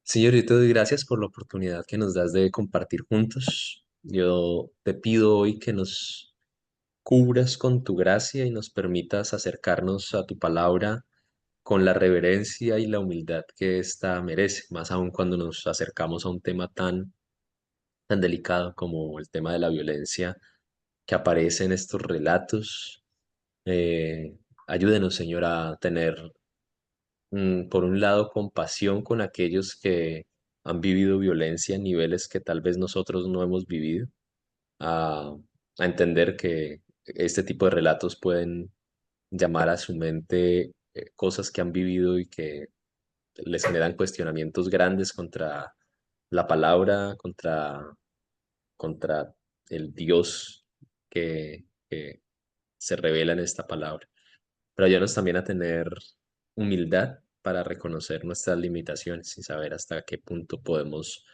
Señor, yo te doy gracias por la oportunidad que nos das de compartir juntos. Yo te pido hoy que nos cubras con tu gracia y nos permitas acercarnos a tu palabra con la reverencia y la humildad que ésta merece, más aún cuando nos acercamos a un tema tan delicado como el tema de la violencia que aparece en estos relatos. Eh, Ayúdenos, Señor, a tener por un lado, compasión con aquellos que han vivido violencia en niveles que tal vez nosotros no hemos vivido, a, a entender que este tipo de relatos pueden llamar a su mente cosas que han vivido y que les generan cuestionamientos grandes contra la palabra, contra el Dios que se revela en esta palabra. Pero ayúdanos también a tener humildad para reconocer nuestras limitaciones y saber hasta qué punto podemos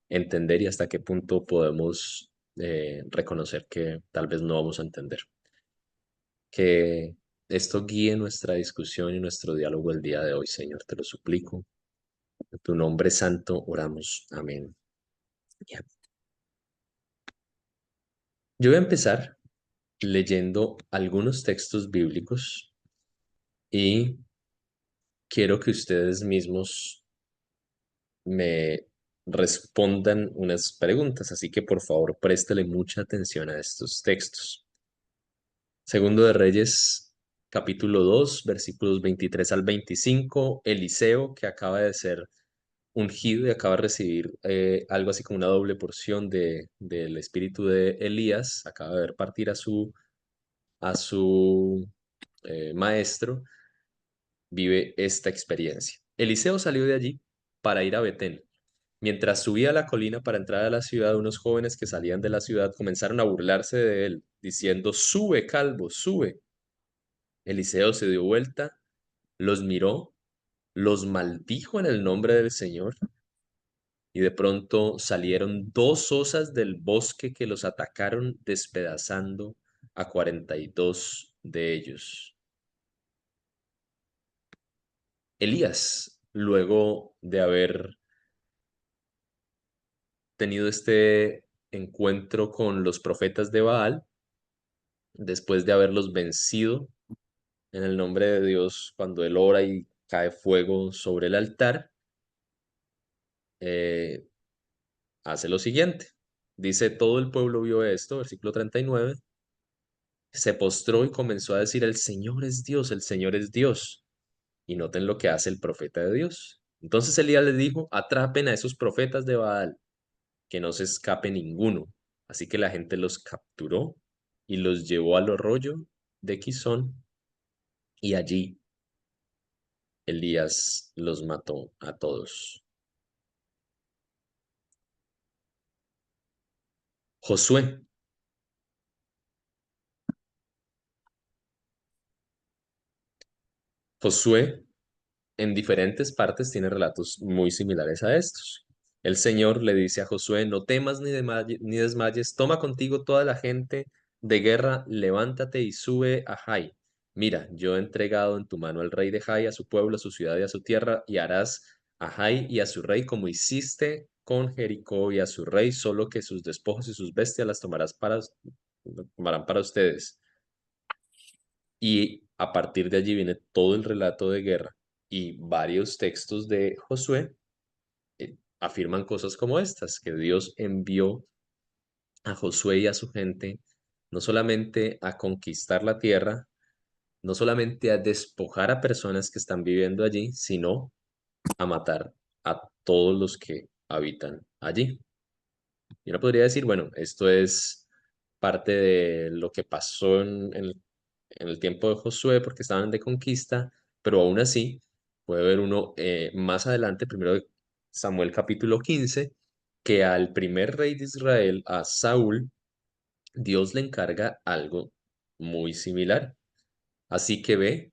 entender y hasta qué punto podemos reconocer que tal vez no vamos a entender. Que esto guíe nuestra discusión y nuestro diálogo el día de hoy, Señor, te lo suplico. En tu nombre santo oramos. Amén. Ya. Yo voy a empezar leyendo algunos textos bíblicos y quiero que ustedes mismos me respondan unas preguntas, así que por favor préstele mucha atención a estos textos. Segundo de Reyes, capítulo 2 versículos 23 al 25. Eliseo, que acaba de ser ungido y acaba de recibir algo así como una doble porción del espíritu de Elías, acaba de ver partir a su maestro, vive esta experiencia. Eliseo salió de allí para ir a Betel. Mientras subía a la colina para entrar a la ciudad, unos jóvenes que salían de la ciudad comenzaron a burlarse de él, diciendo, sube, calvo, sube. Eliseo se dio vuelta, los miró, los maldijo en el nombre del Señor, y de pronto salieron dos osas del bosque que los atacaron, despedazando a 42 de ellos. Elías, luego de haber tenido este encuentro con los profetas de Baal, después de haberlos vencido en el nombre de Dios, cuando él ora y cae fuego sobre el altar, eh, hace lo siguiente. Dice, todo el pueblo vio esto, versículo 39, se postró y comenzó a decir, el Señor es Dios, el Señor es Dios. Y noten lo que hace el profeta de Dios. Entonces Elías les dijo, atrapen a esos profetas de Baal, que no se escape ninguno. Así que la gente los capturó y los llevó al arroyo de Quizón, y allí Elías los mató a todos. Josué. Josué en diferentes partes tiene relatos muy similares a estos. El Señor le dice a Josué, no temas ni desmayes, toma contigo toda la gente de guerra, levántate y sube a Jai. Mira, yo he entregado en tu mano al rey de Jai, a su pueblo, a su ciudad y a su tierra, y harás a Jai y a su rey como hiciste con Jericó y a su rey, solo que sus despojos y sus bestias las tomarán para ustedes. Y a partir de allí viene todo el relato de guerra y varios textos de Josué afirman cosas como estas, que Dios envió a Josué y a su gente no solamente a conquistar la tierra, no solamente a despojar a personas que están viviendo allí, sino a matar a todos los que habitan allí. Y uno podría decir, bueno, esto es parte de lo que pasó en el tiempo de Josué porque estaban de conquista, pero aún así puede ver uno más adelante, primero de Samuel capítulo 15, que al primer rey de Israel, a Saúl, Dios le encarga algo muy similar. Así que ve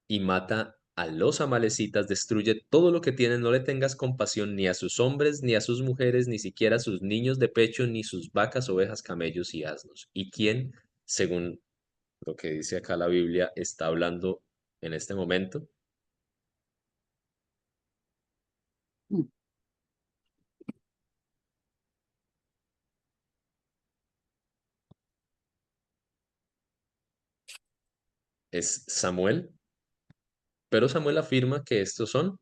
y mata a los amalecitas, destruye todo lo que tienen, no le tengas compasión ni a sus hombres, ni a sus mujeres, ni siquiera a sus niños de pecho, ni sus vacas, ovejas, camellos y asnos. ¿Y quién, según lo que dice acá la Biblia, está hablando en este momento? es Samuel, pero Samuel afirma que estos son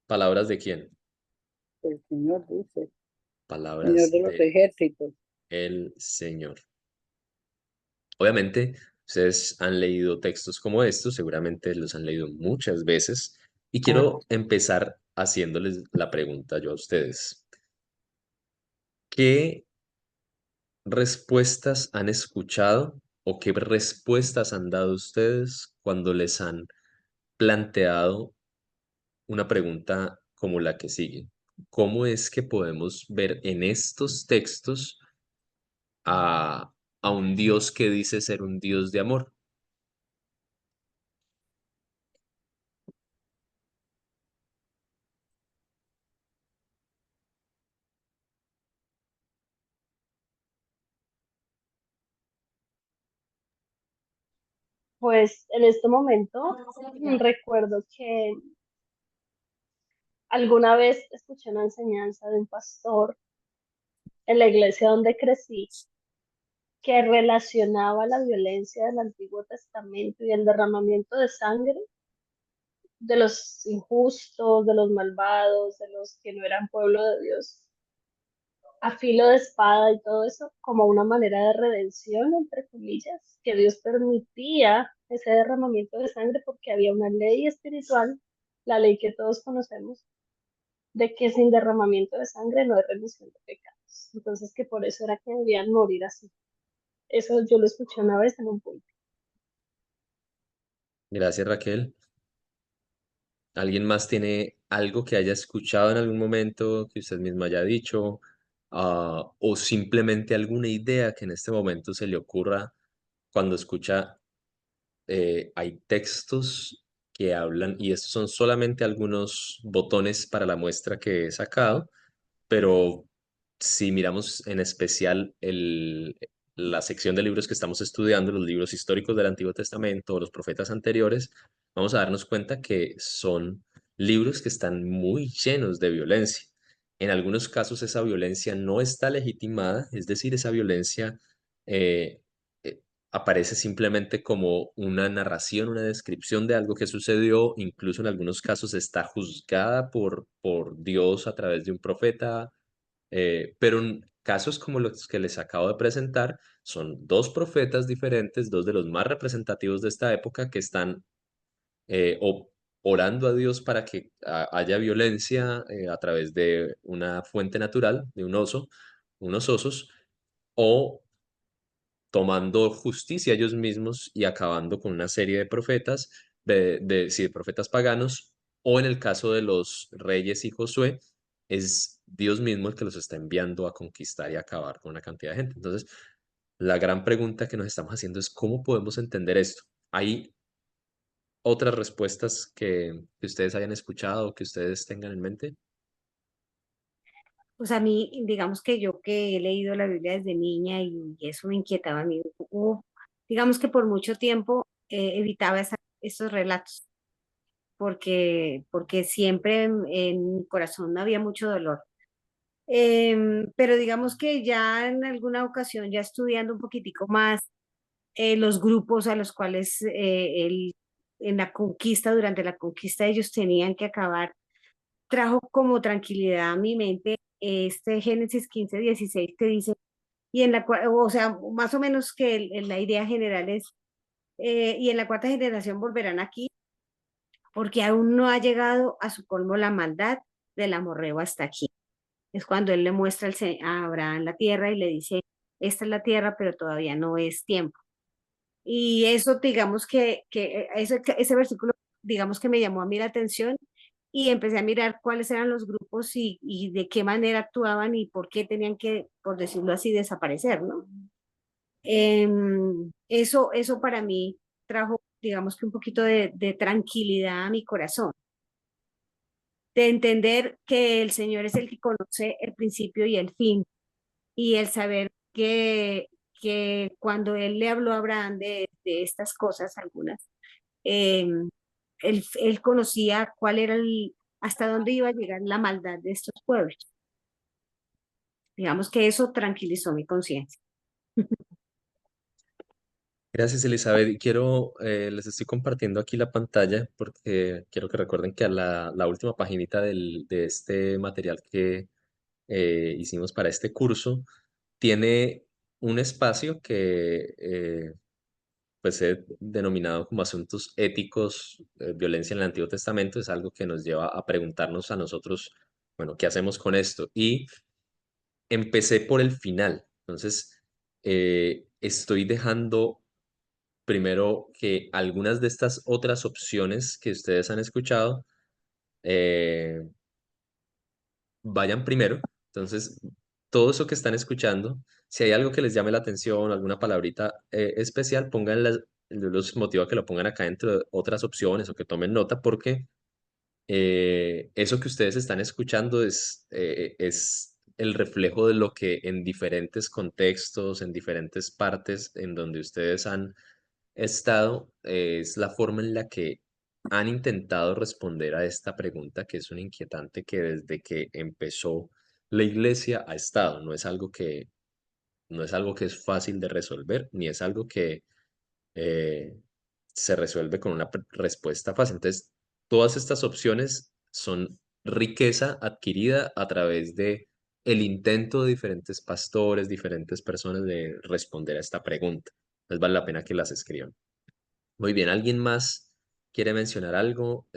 palabras de quién? El Señor dice, Señor Palabras de los de ejércitos. el Señor. Obviamente, ustedes han leído textos como estos, seguramente los han leído muchas veces, y quiero empezar haciéndoles la pregunta yo a ustedes. ¿Qué respuestas han escuchado o qué respuestas han dado ustedes cuando les han planteado una pregunta como la que sigue? ¿Cómo es que podemos ver en estos textos a, a un Dios que dice ser un Dios de amor? Pues en este momento recuerdo que alguna vez escuché una enseñanza de un pastor en la iglesia donde crecí que relacionaba la violencia del Antiguo Testamento y el derramamiento de sangre de los injustos, de los malvados, de los que no eran pueblo de Dios, a filo de espada y todo eso, como una manera de redención, entre comillas, que Dios permitía ese derramamiento de sangre porque había una ley espiritual, la ley que todos conocemos, de que sin derramamiento de sangre no hay remisión de pecados. Entonces, que por eso era que debían morir así. Eso yo lo escuché una vez en un punto. Gracias, Raquel. ¿Alguien más tiene algo que haya escuchado en algún momento que usted mismo haya dicho? O simplemente alguna idea que en este momento se le ocurra cuando escucha, hay textos que hablan, y estos son solamente algunos botones para la muestra que he sacado, pero si miramos en especial la sección de libros que estamos estudiando, los libros históricos del Antiguo Testamento o los profetas anteriores, vamos a darnos cuenta que son libros que están muy llenos de violencia. En algunos casos esa violencia no está legitimada, es decir, esa violencia eh, eh, aparece simplemente como una narración, una descripción de algo que sucedió, incluso en algunos casos está juzgada por Dios a través de un profeta, pero en casos como los que les acabo de presentar, son dos profetas diferentes, dos de los más representativos de esta época, que están orando a Dios para que haya violencia a través de una fuente natural, de un oso, unos osos, o tomando justicia ellos mismos y acabando con una serie de profetas, sí, de profetas paganos, o en el caso de los reyes y Josué, es Dios mismo el que los está enviando a conquistar y acabar con una cantidad de gente. Entonces, la gran pregunta que nos estamos haciendo es cómo podemos entender esto. ¿Hay otras respuestas que ustedes hayan escuchado o que ustedes tengan en mente? Pues a mí, digamos que yo que he leído la Biblia desde niña y eso me inquietaba a mí. Digamos que por mucho tiempo evitaba esos relatos porque siempre en mi corazón había mucho dolor. Pero digamos que ya en alguna ocasión, ya estudiando un poquitico más los grupos a los cuales en la conquista, durante la conquista ellos tenían que acabar, trajo como tranquilidad a mi mente este Génesis 15:16 que dice, y en la cual, o sea, más o menos que la idea general es, y en la cuarta generación volverán aquí, porque aún no ha llegado a su colmo la maldad del amorreo hasta aquí. Es cuando él le muestra a Abraham la tierra y le dice, esta es la tierra, pero todavía no es tiempo. Y eso, digamos ese versículo, digamos que me llamó a mí la atención y empecé a mirar cuáles eran los grupos y de qué manera actuaban y por qué tenían que, por decirlo así, desaparecer, ¿no? Eso para mí trajo, digamos que un poquito de tranquilidad a mi corazón, de entender que el Señor es el que conoce el principio y el fin, y el saber que cuando Él le habló a Abraham de estas cosas, algunas, eh, él conocía cuál era hasta dónde iba a llegar la maldad de estos pueblos. Digamos que eso tranquilizó mi conciencia. Gracias, Elizabeth. Y quiero, les estoy compartiendo aquí la pantalla porque quiero que recuerden que a la última paginita de este material que hicimos para este curso tiene un espacio que pues he denominado como asuntos éticos, violencia en el Antiguo Testamento. Es algo que nos lleva a preguntarnos a nosotros, bueno, ¿qué hacemos con esto? Y empecé por el final. Entonces, estoy dejando primero que algunas de estas otras opciones que ustedes han escuchado eh, vayan primero. Entonces, todo eso que están escuchando, si hay algo que les llame la atención, alguna palabrita especial, pónganlas, yo los motivo a que lo pongan acá entre otras opciones o que tomen nota porque eso que ustedes están escuchando es el reflejo de lo que en diferentes contextos, en diferentes partes en donde ustedes han estado, es la forma en la que han intentado responder a esta pregunta, que es una inquietante que desde que empezó la iglesia ha estado. No es algo que es fácil de resolver, ni es algo que eh, se resuelve con una respuesta fácil. Entonces, todas estas opciones son riqueza adquirida a través de el intento de diferentes pastores, diferentes personas de responder a esta pregunta. Entonces, vale la pena que las escriban. Muy bien, ¿alguien más quiere mencionar algo?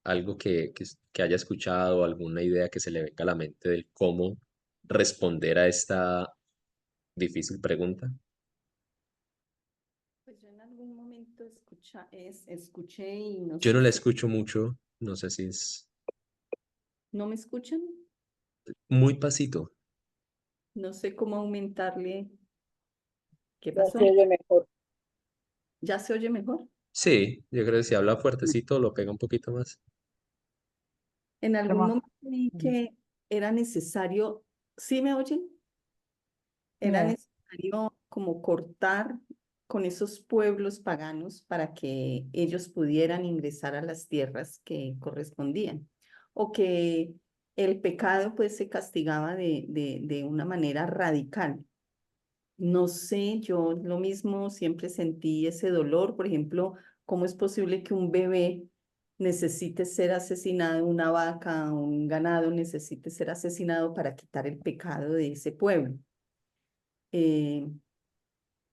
Algo que haya escuchado, alguna idea que se le venga a la mente del cómo responder a esta difícil pregunta. Pues yo en algún momento escuché y no Yo no sé la si, escucho mucho, no sé si es ¿no me escuchan? muy pasito. No sé cómo aumentarle. ¿Qué Ya pasó? se oye mejor. ¿Ya se oye mejor? Sí, yo creo que si habla fuertecito lo pega un poquito más. En algún Como, momento vi que era necesario, ¿sí me oyen? Era No, necesario como cortar con esos pueblos paganos para que ellos pudieran ingresar a las tierras que correspondían, o que el pecado pues se castigaba de una manera radical. No sé, yo lo mismo siempre sentí ese dolor. Por ejemplo, ¿cómo es posible que un bebé necesite ser asesinado, una vaca, un ganado necesite ser asesinado para quitar el pecado de ese pueblo? Eh,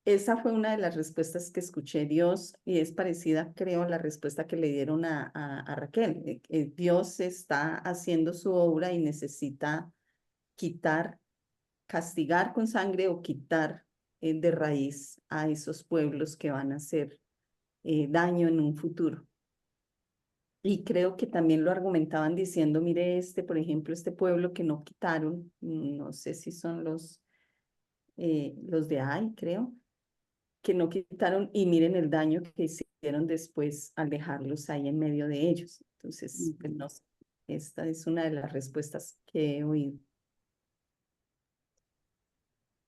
Esa fue una de las respuestas que escuché Dios y es parecida, creo, a la respuesta que le dieron a Raquel. Dios está haciendo su obra y necesita quitar, castigar con sangre o quitar de raíz a esos pueblos que van a hacer daño en un futuro. Y creo que también lo argumentaban diciendo, mire, por ejemplo, este pueblo que no quitaron, no sé si son los de Ai, creo que no quitaron y miren el daño que hicieron después al dejarlos ahí en medio de ellos. Entonces, pues no sé, esta es una de las respuestas que he oído.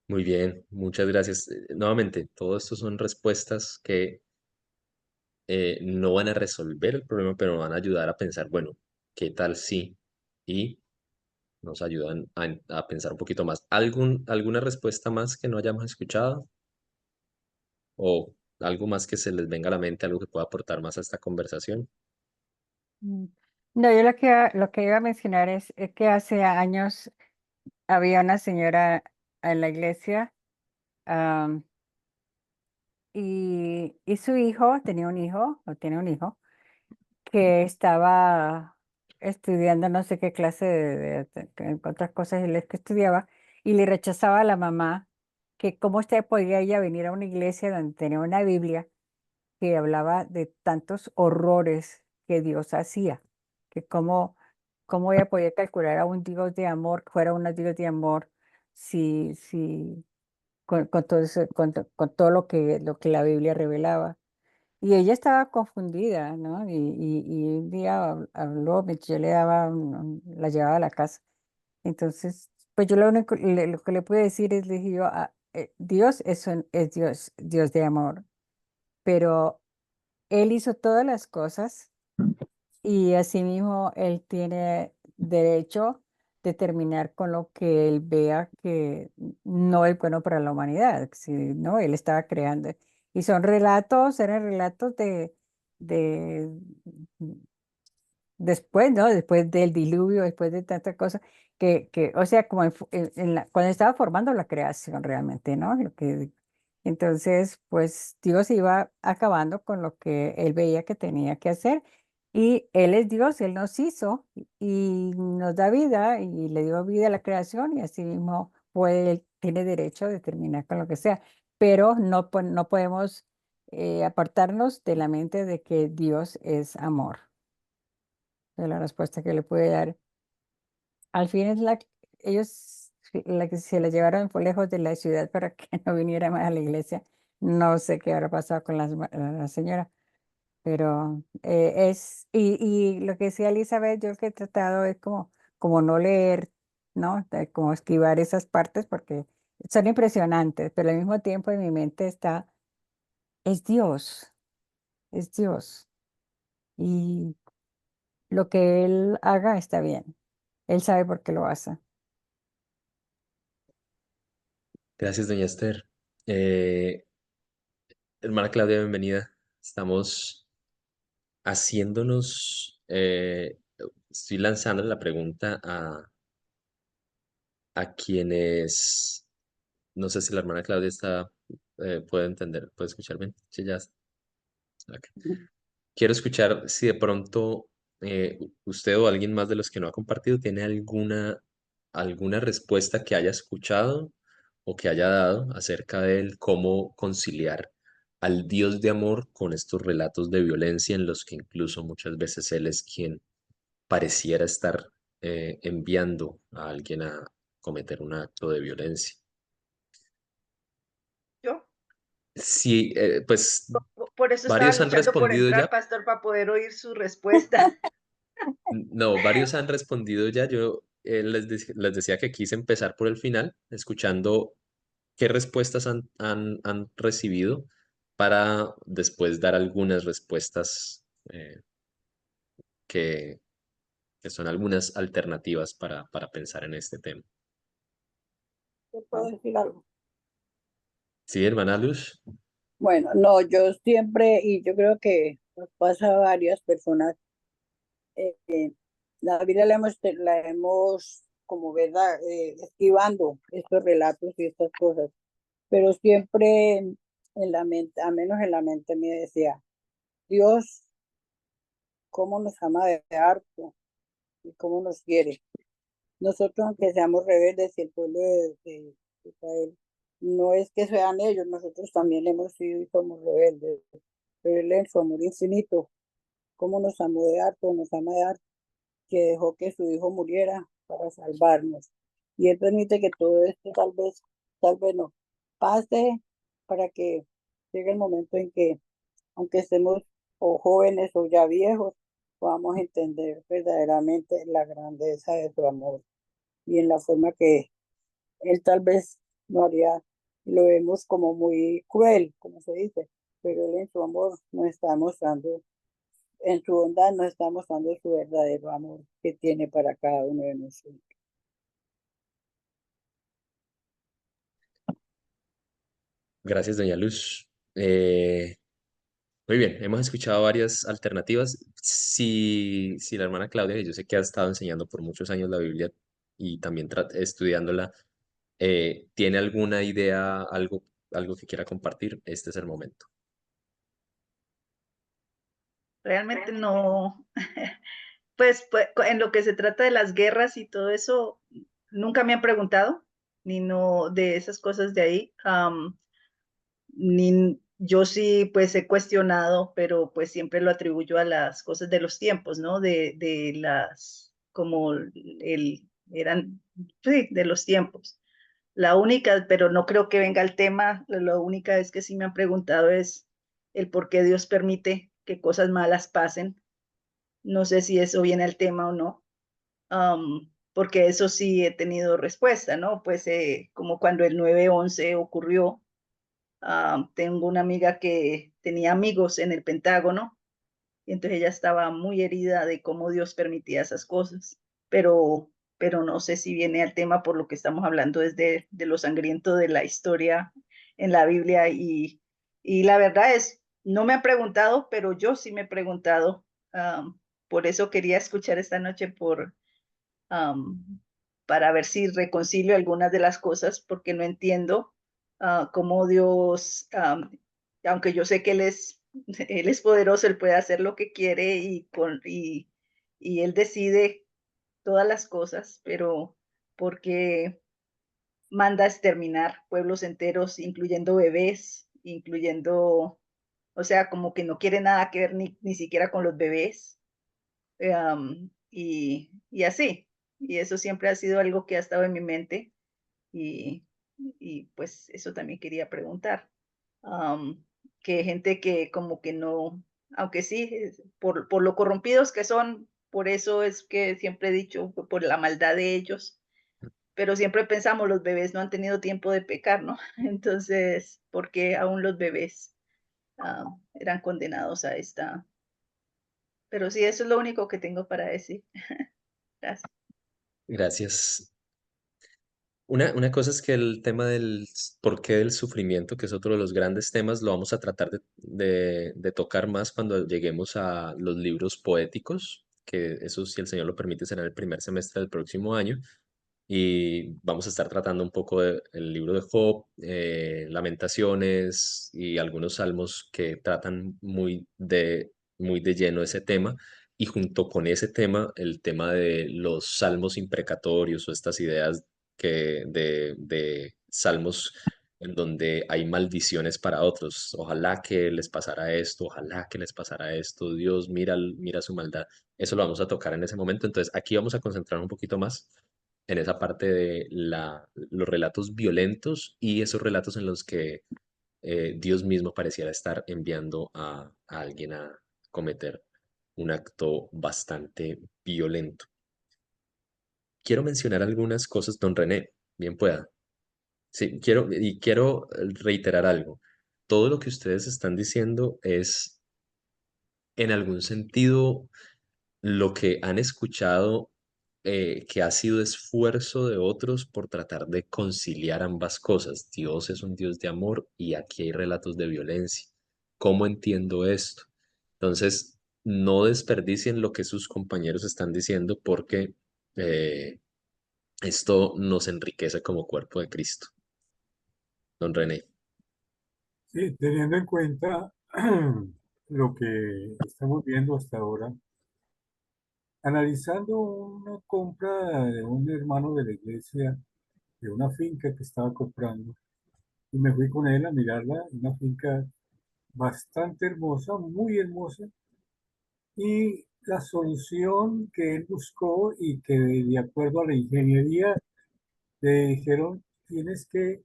Muy bien, muchas gracias. Nuevamente, todo esto son respuestas que no van a resolver el problema, pero van a ayudar a pensar, bueno, ¿qué tal si? Y nos ayudan a pensar un poquito más. ¿Alguna respuesta más que no hayamos escuchado? ¿O algo más que se les venga a la mente, algo que pueda aportar más a esta conversación? mm. No, yo lo que iba a mencionar es que hace años había una señora en la iglesia, am, y su hijo, tenía un hijo, o tiene un hijo, que estaba estudiando no sé qué clase que otras cosas él es que estudiaba, y le rechazaba a la mamá que cómo usted podía ella venir a una iglesia donde tenía una Biblia que hablaba de tantos horrores que Dios hacía, que cómo ella podía calcular a un Dios de amor, que fuera un Dios de amor, si con todo con todo lo que la Biblia revelaba. Y ella estaba confundida, ¿no? Y un día habló, yo le daba, la llevaba a la casa. Entonces, pues yo lo que le pude decir es, le dije yo, Dios es Dios, Dios de amor, pero Él hizo todas las cosas y asimismo Él tiene derecho de terminar con lo que él vea que no es bueno para la humanidad, si no, él estaba creando. Y son relatos, eran relatos de después, ¿no? Después del diluvio, después de tantas cosas, o sea, como cuando estaba formando la creación realmente, ¿no? Entonces, pues Dios iba acabando con lo que él veía que tenía que hacer. Y Él es Dios, Él nos hizo y nos da vida y le dio vida a la creación y así mismo pues, Él tiene derecho de terminar con lo que sea. Pero no podemos apartarnos de la mente de que Dios es amor, de la respuesta que le puede dar. Al fin es ellos la que se la llevaron fue lejos de la ciudad para que no viniera más a la iglesia. No sé qué habrá pasado con la señora, pero y lo que decía Elizabeth, yo lo que he tratado es como no leer, ¿no? Como esquivar esas partes porque son impresionantes, pero al mismo tiempo en mi mente es Dios, es Dios. Y lo que Él haga está bien. Él sabe por qué lo hace. Gracias, doña Esther. Eh, Hermana Claudia, bienvenida. Estamos haciéndonos, estoy lanzando la pregunta a quienes, no sé si la hermana Claudia puede entender, puede escuchar bien. Sí, ya. Ok. Quiero escuchar si de pronto usted o alguien más de los que no ha compartido tiene alguna respuesta que haya escuchado o que haya dado acerca de él, cómo conciliar al Dios de amor con estos relatos de violencia en los que incluso muchas veces él es quien pareciera estar enviando a alguien a cometer un acto de violencia. Yo, Sí, pues por eso estaba varios han luchando por respondido entrar, ya. pastor, para poder oír su respuesta. No, varios han respondido ya. Yo les decía que quise empezar por el final, escuchando qué respuestas han recibido para después dar algunas respuestas que, que son algunas alternativas para pensar en este tema. ¿Te puedo decir algo? Sí, hermana Luz. Bueno, no, yo siempre, y yo creo que nos pasa a varias personas, la Biblia la hemos como verdad, esquivando estos relatos y estas cosas, pero siempre en la mente, a menos en la mente me decía, Dios, cómo nos ama de harto y cómo nos quiere. Nosotros, aunque seamos rebeldes y el pueblo de Israel, no es que sean ellos, nosotros también hemos sido y somos rebeldes, pero Él en su amor infinito, cómo nos amó de harto, nos ama de harto, que dejó que su Hijo muriera para salvarnos. Y Él permite que todo esto tal vez no, pase para que llegue el momento en que, aunque estemos o jóvenes o ya viejos, podamos entender verdaderamente la grandeza de su amor y en la forma que él tal vez no haría, lo vemos como muy cruel, como se dice, pero él en su amor nos está mostrando, en su bondad nos está mostrando su verdadero amor que tiene para cada uno de nosotros. Gracias, doña Luz. Muy bien, hemos escuchado varias alternativas. Si la hermana Claudia, que yo sé que ha estado enseñando por muchos años la Biblia y también estudiándola, tiene alguna idea, algo que quiera compartir, este es el momento. Realmente no, pues en lo que se trata de las guerras y todo eso, nunca me han preguntado, ni no de esas cosas de ahí. Ni yo sí pues he cuestionado, pero pues siempre lo atribuyo a las cosas de los tiempos, ¿no? De las, como eran, sí, de los tiempos. La única, pero no creo que venga el tema, la única vez que sí me han preguntado es el por qué Dios permite que cosas malas pasen. No sé si eso viene al tema o no, porque eso sí he tenido respuesta, ¿no? Pues como cuando el 9/11 ocurrió, tengo una amiga que tenía amigos en el Pentágono y entonces ella estaba muy herida de cómo Dios permitía esas cosas, pero pero no sé si viene al tema por lo que estamos hablando desde de lo sangriento de la historia en la Biblia y la verdad es, no me han preguntado, pero yo sí me he preguntado. Por eso quería escuchar esta noche um, para ver si reconcilio algunas de las cosas, porque no entiendo cómo Dios, aunque yo sé que Él es poderoso, Él puede hacer lo que quiere y Él decide todas las cosas, pero porque manda exterminar pueblos enteros, incluyendo bebés, incluyendo, o sea, como que no quiere nada que ver ni siquiera con los bebés, y así. Y eso siempre ha sido algo que ha estado en mi mente y, y pues eso también quería preguntar. Am, que gente que como que no, aunque sí, por lo corrompidos que son, por eso es que siempre he dicho, por la maldad de ellos, pero siempre pensamos, los bebés no han tenido tiempo de pecar, ¿no? Entonces, ¿por qué aún los bebés eran condenados a esta? Pero sí, eso es lo único que tengo para decir. Gracias. Gracias. Una cosa es que el tema del porqué del sufrimiento, que es otro de los grandes temas, lo vamos a tratar de tocar más cuando lleguemos a los libros poéticos, que eso, si el Señor lo permite, será en el primer semestre del próximo año. Y vamos a estar tratando un poco del libro de Job, Lamentaciones y algunos salmos que tratan muy de lleno ese tema. Y junto con ese tema, el tema de los salmos imprecatorios o estas ideas de salmos en donde hay maldiciones para otros. Ojalá que les pasara esto, ojalá que les pasara esto. Dios, mira su maldad. Eso lo vamos a tocar en ese momento. Entonces, aquí vamos a concentrar un poquito más en esa parte de los relatos violentos y esos relatos en los que Dios mismo pareciera estar enviando a alguien a cometer un acto bastante violento. Quiero mencionar algunas cosas, don René, bien pueda. Sí, quiero reiterar algo. Todo lo que ustedes están diciendo es en algún sentido lo que han escuchado que ha sido esfuerzo de otros por tratar de conciliar ambas cosas. Dios es un Dios de amor y aquí hay relatos de violencia. ¿Cómo entiendo esto? Entonces, no desperdicien lo que sus compañeros están diciendo porque eh, esto nos enriquece como cuerpo de Cristo. Don René. Sí, teniendo en cuenta lo que estamos viendo hasta ahora, analizando una compra de un hermano de la iglesia, de una finca que estaba comprando, y me fui con él a mirarla, una finca bastante hermosa, muy hermosa, y la solución que él buscó y que de acuerdo a la ingeniería le dijeron, tienes que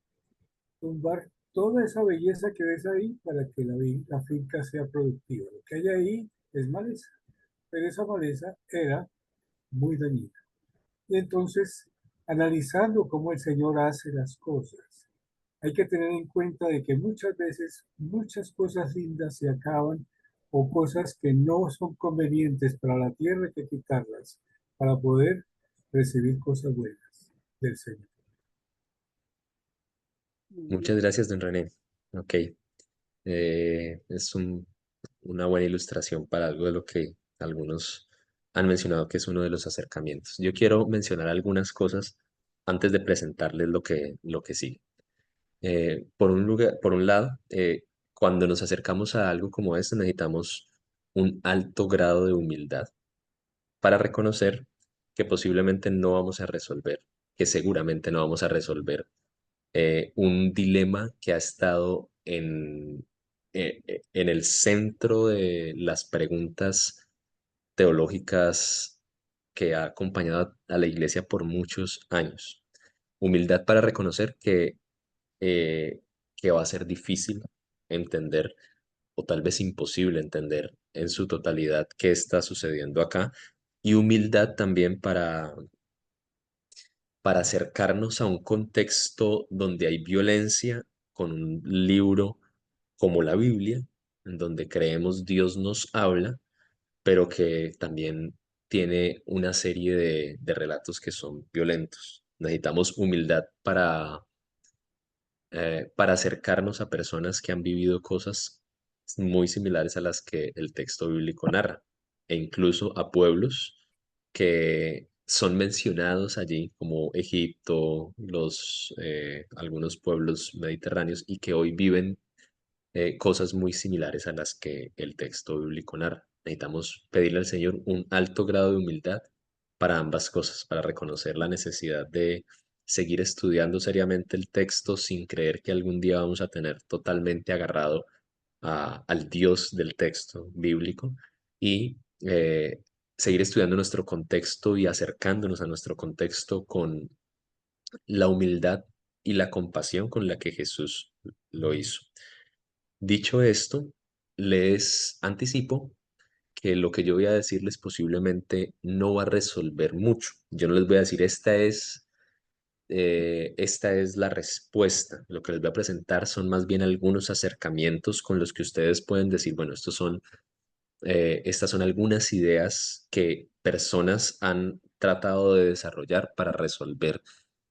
tumbar toda esa belleza que ves ahí para que la finca sea productiva. Lo que hay ahí es maleza, pero esa maleza era muy dañina. Y entonces, analizando cómo el Señor hace las cosas, hay que tener en cuenta de que muchas veces muchas cosas lindas se acaban o cosas que no son convenientes para la tierra hay que quitarlas para poder recibir cosas buenas del Señor. Muchas gracias, don René. Ok. Es una buena ilustración para algo de lo que algunos han mencionado que es uno de los acercamientos. Yo quiero mencionar algunas cosas antes de presentarles lo que sigue. Por un lado, cuando nos acercamos a algo como este, necesitamos un alto grado de humildad para reconocer que posiblemente no vamos a resolver, que seguramente no vamos a resolver un dilema que ha estado en el centro de las preguntas teológicas que ha acompañado a la iglesia por muchos años. Humildad para reconocer eh, que va a ser difícil entender o tal vez imposible entender en su totalidad qué está sucediendo acá. Y humildad también para acercarnos a un contexto donde hay violencia con un libro como la Biblia, en donde creemos Dios nos habla, pero que también tiene una serie de relatos que son violentos. Necesitamos humildad para acercarnos a personas que han vivido cosas muy similares a las que el texto bíblico narra, e incluso a pueblos que son mencionados allí, como Egipto, algunos pueblos mediterráneos, y que hoy viven cosas muy similares a las que el texto bíblico narra. Necesitamos pedirle al Señor un alto grado de humildad para ambas cosas, para reconocer la necesidad de seguir estudiando seriamente el texto sin creer que algún día vamos a tener totalmente agarrado al Dios del texto bíblico, y seguir estudiando nuestro contexto y acercándonos a nuestro contexto con la humildad y la compasión con la que Jesús lo hizo. Dicho esto, les anticipo que lo que yo voy a decirles posiblemente no va a resolver mucho. Yo no les voy a decir esta es la respuesta. Lo que les voy a presentar son más bien algunos acercamientos con los que ustedes pueden decir, bueno, estas son algunas ideas que personas han tratado de desarrollar para resolver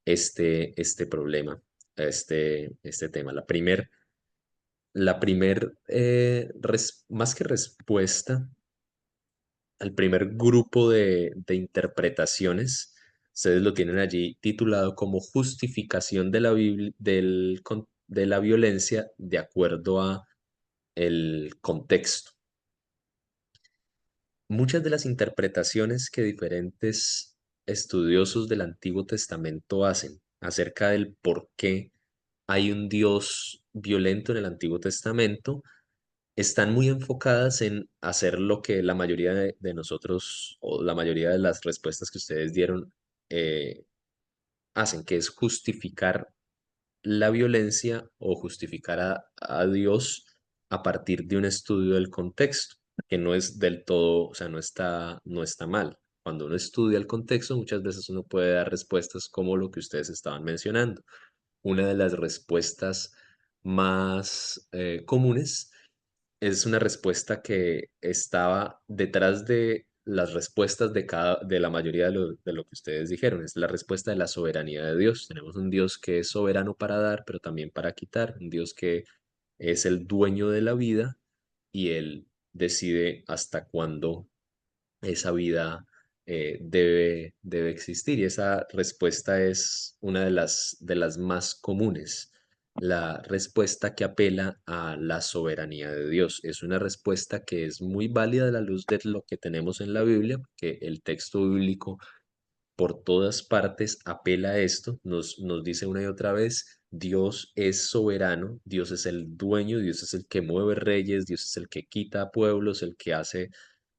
este problema, este tema. Más que respuesta, al primer grupo de interpretaciones, ustedes lo tienen allí titulado como justificación de de la violencia de acuerdo a el contexto. Muchas de las interpretaciones que diferentes estudiosos del Antiguo Testamento hacen acerca del por qué hay un Dios violento en el Antiguo Testamento están muy enfocadas en hacer lo que la mayoría de nosotros, o la mayoría de las respuestas que ustedes dieron, hacen, que es justificar la violencia o justificar a Dios a partir de un estudio del contexto, que no es del todo, o sea, no está mal. Cuando uno estudia el contexto, muchas veces uno puede dar respuestas como lo que ustedes estaban mencionando. Una de las respuestas más comunes es una respuesta que estaba detrás de las respuestas de la mayoría de lo que ustedes dijeron. Es la respuesta de la soberanía de Dios. Tenemos un Dios que es soberano para dar, pero también para quitar. Un Dios que es el dueño de la vida y Él decide hasta cuándo esa vida debe existir. Y esa respuesta es una de las más comunes. La respuesta que apela a la soberanía de Dios. Es una respuesta que es muy válida a la luz de lo que tenemos en la Biblia, porque el texto bíblico por todas partes apela a esto, nos dice una y otra vez, Dios es soberano, Dios es el dueño, Dios es el que mueve reyes, Dios es el que quita a pueblos, el que hace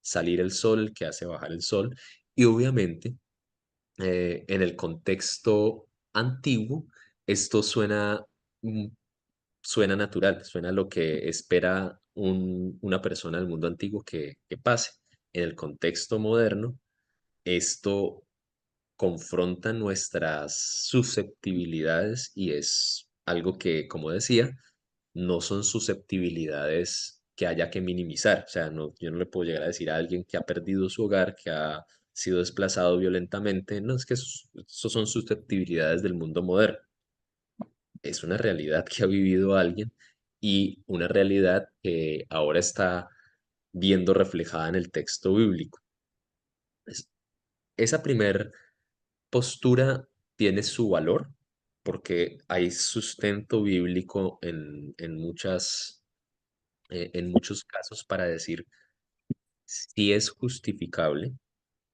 salir el sol, el que hace bajar el sol. Y obviamente, en el contexto antiguo, esto mm, suena natural, suena lo que espera una persona del mundo antiguo que pase. En el contexto moderno, esto confronta nuestras susceptibilidades y es algo que, como decía, no son susceptibilidades que haya que minimizar. O sea, yo no le puedo llegar a decir a alguien que ha perdido su hogar, que ha sido desplazado violentamente, no es que eso son susceptibilidades del mundo moderno. Es una realidad que ha vivido alguien y una realidad que ahora está viendo reflejada en el texto bíblico. Es- Esa primer postura tiene su valor porque hay sustento bíblico en muchos casos para decir si es justificable.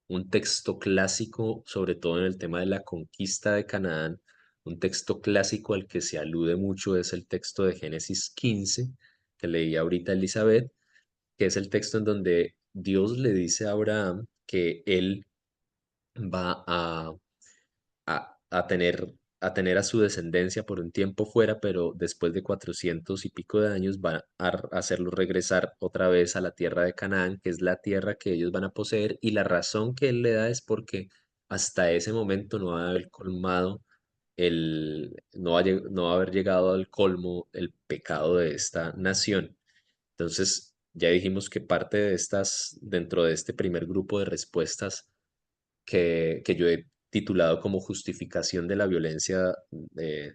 Un texto clásico, sobre todo en el tema de la conquista de Canaán, un texto clásico al que se alude mucho es el texto de Génesis 15, que leí ahorita Elizabeth, que es el texto en donde Dios le dice a Abraham que él va a tener a su descendencia por un tiempo fuera, pero después de 400 y pico de años va a hacerlo regresar otra vez a la tierra de Canaán, que es la tierra que ellos van a poseer, y la razón que él le da es porque hasta ese momento no va a haber colmado no va a haber llegado al colmo el pecado de esta nación. Entonces, Ya dijimos que parte de estas, dentro de este primer grupo de respuestas que yo he titulado como justificación de la violencia,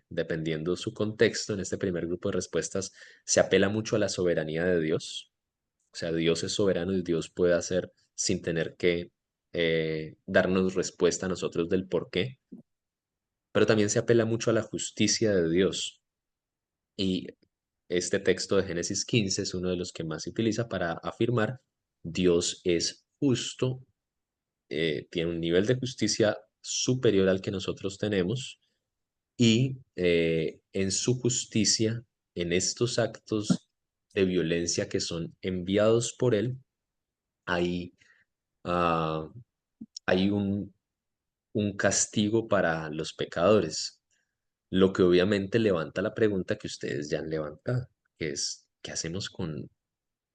dependiendo su contexto, en este primer grupo de respuestas se apela mucho a la soberanía de Dios. O sea, Dios es soberano y Dios puede hacer sin tener que darnos respuesta a nosotros del por qué, pero también se apela mucho a la justicia de Dios. Y este texto de Génesis 15 es uno de los que más se utiliza para afirmar Dios es justo, tiene un nivel de justicia superior al que nosotros tenemos y en su justicia, en estos actos de violencia que son enviados por Él, hay, ah, hay un castigo para los pecadores, lo que obviamente levanta la pregunta que ustedes ya han levantado, que es, ¿qué hacemos con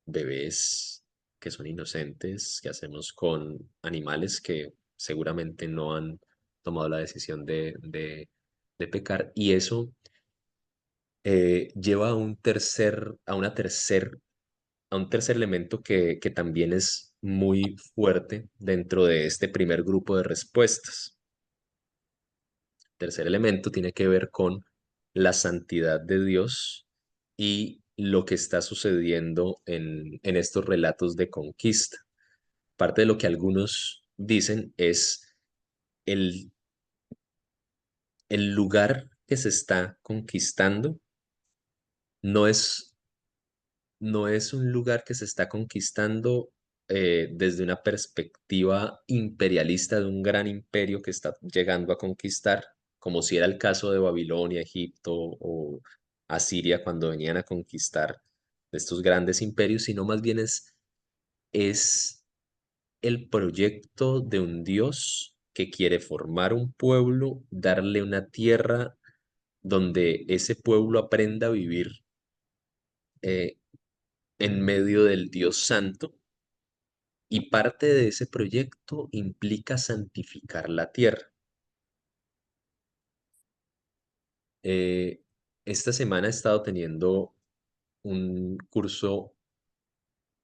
bebés que son inocentes? ¿Qué hacemos con animales que seguramente no han tomado la decisión de pecar? Y eso lleva a a un tercer elemento que también es muy fuerte dentro de este primer grupo de respuestas. Tercer elemento tiene que ver con la santidad de Dios y lo que está sucediendo en estos relatos de conquista. Parte de lo que algunos dicen es el, el lugar que se está conquistando no es, no es un lugar que se está conquistando desde una perspectiva imperialista de un gran imperio que está llegando a conquistar, como si era el caso de Babilonia, Egipto o Asiria cuando venían a conquistar estos grandes imperios, sino más bien es el proyecto de un Dios que quiere formar un pueblo, darle una tierra donde ese pueblo aprenda a vivir eh, en medio del Dios Santo, y parte de ese proyecto implica santificar la tierra. Eh, esta semana he estado teniendo un curso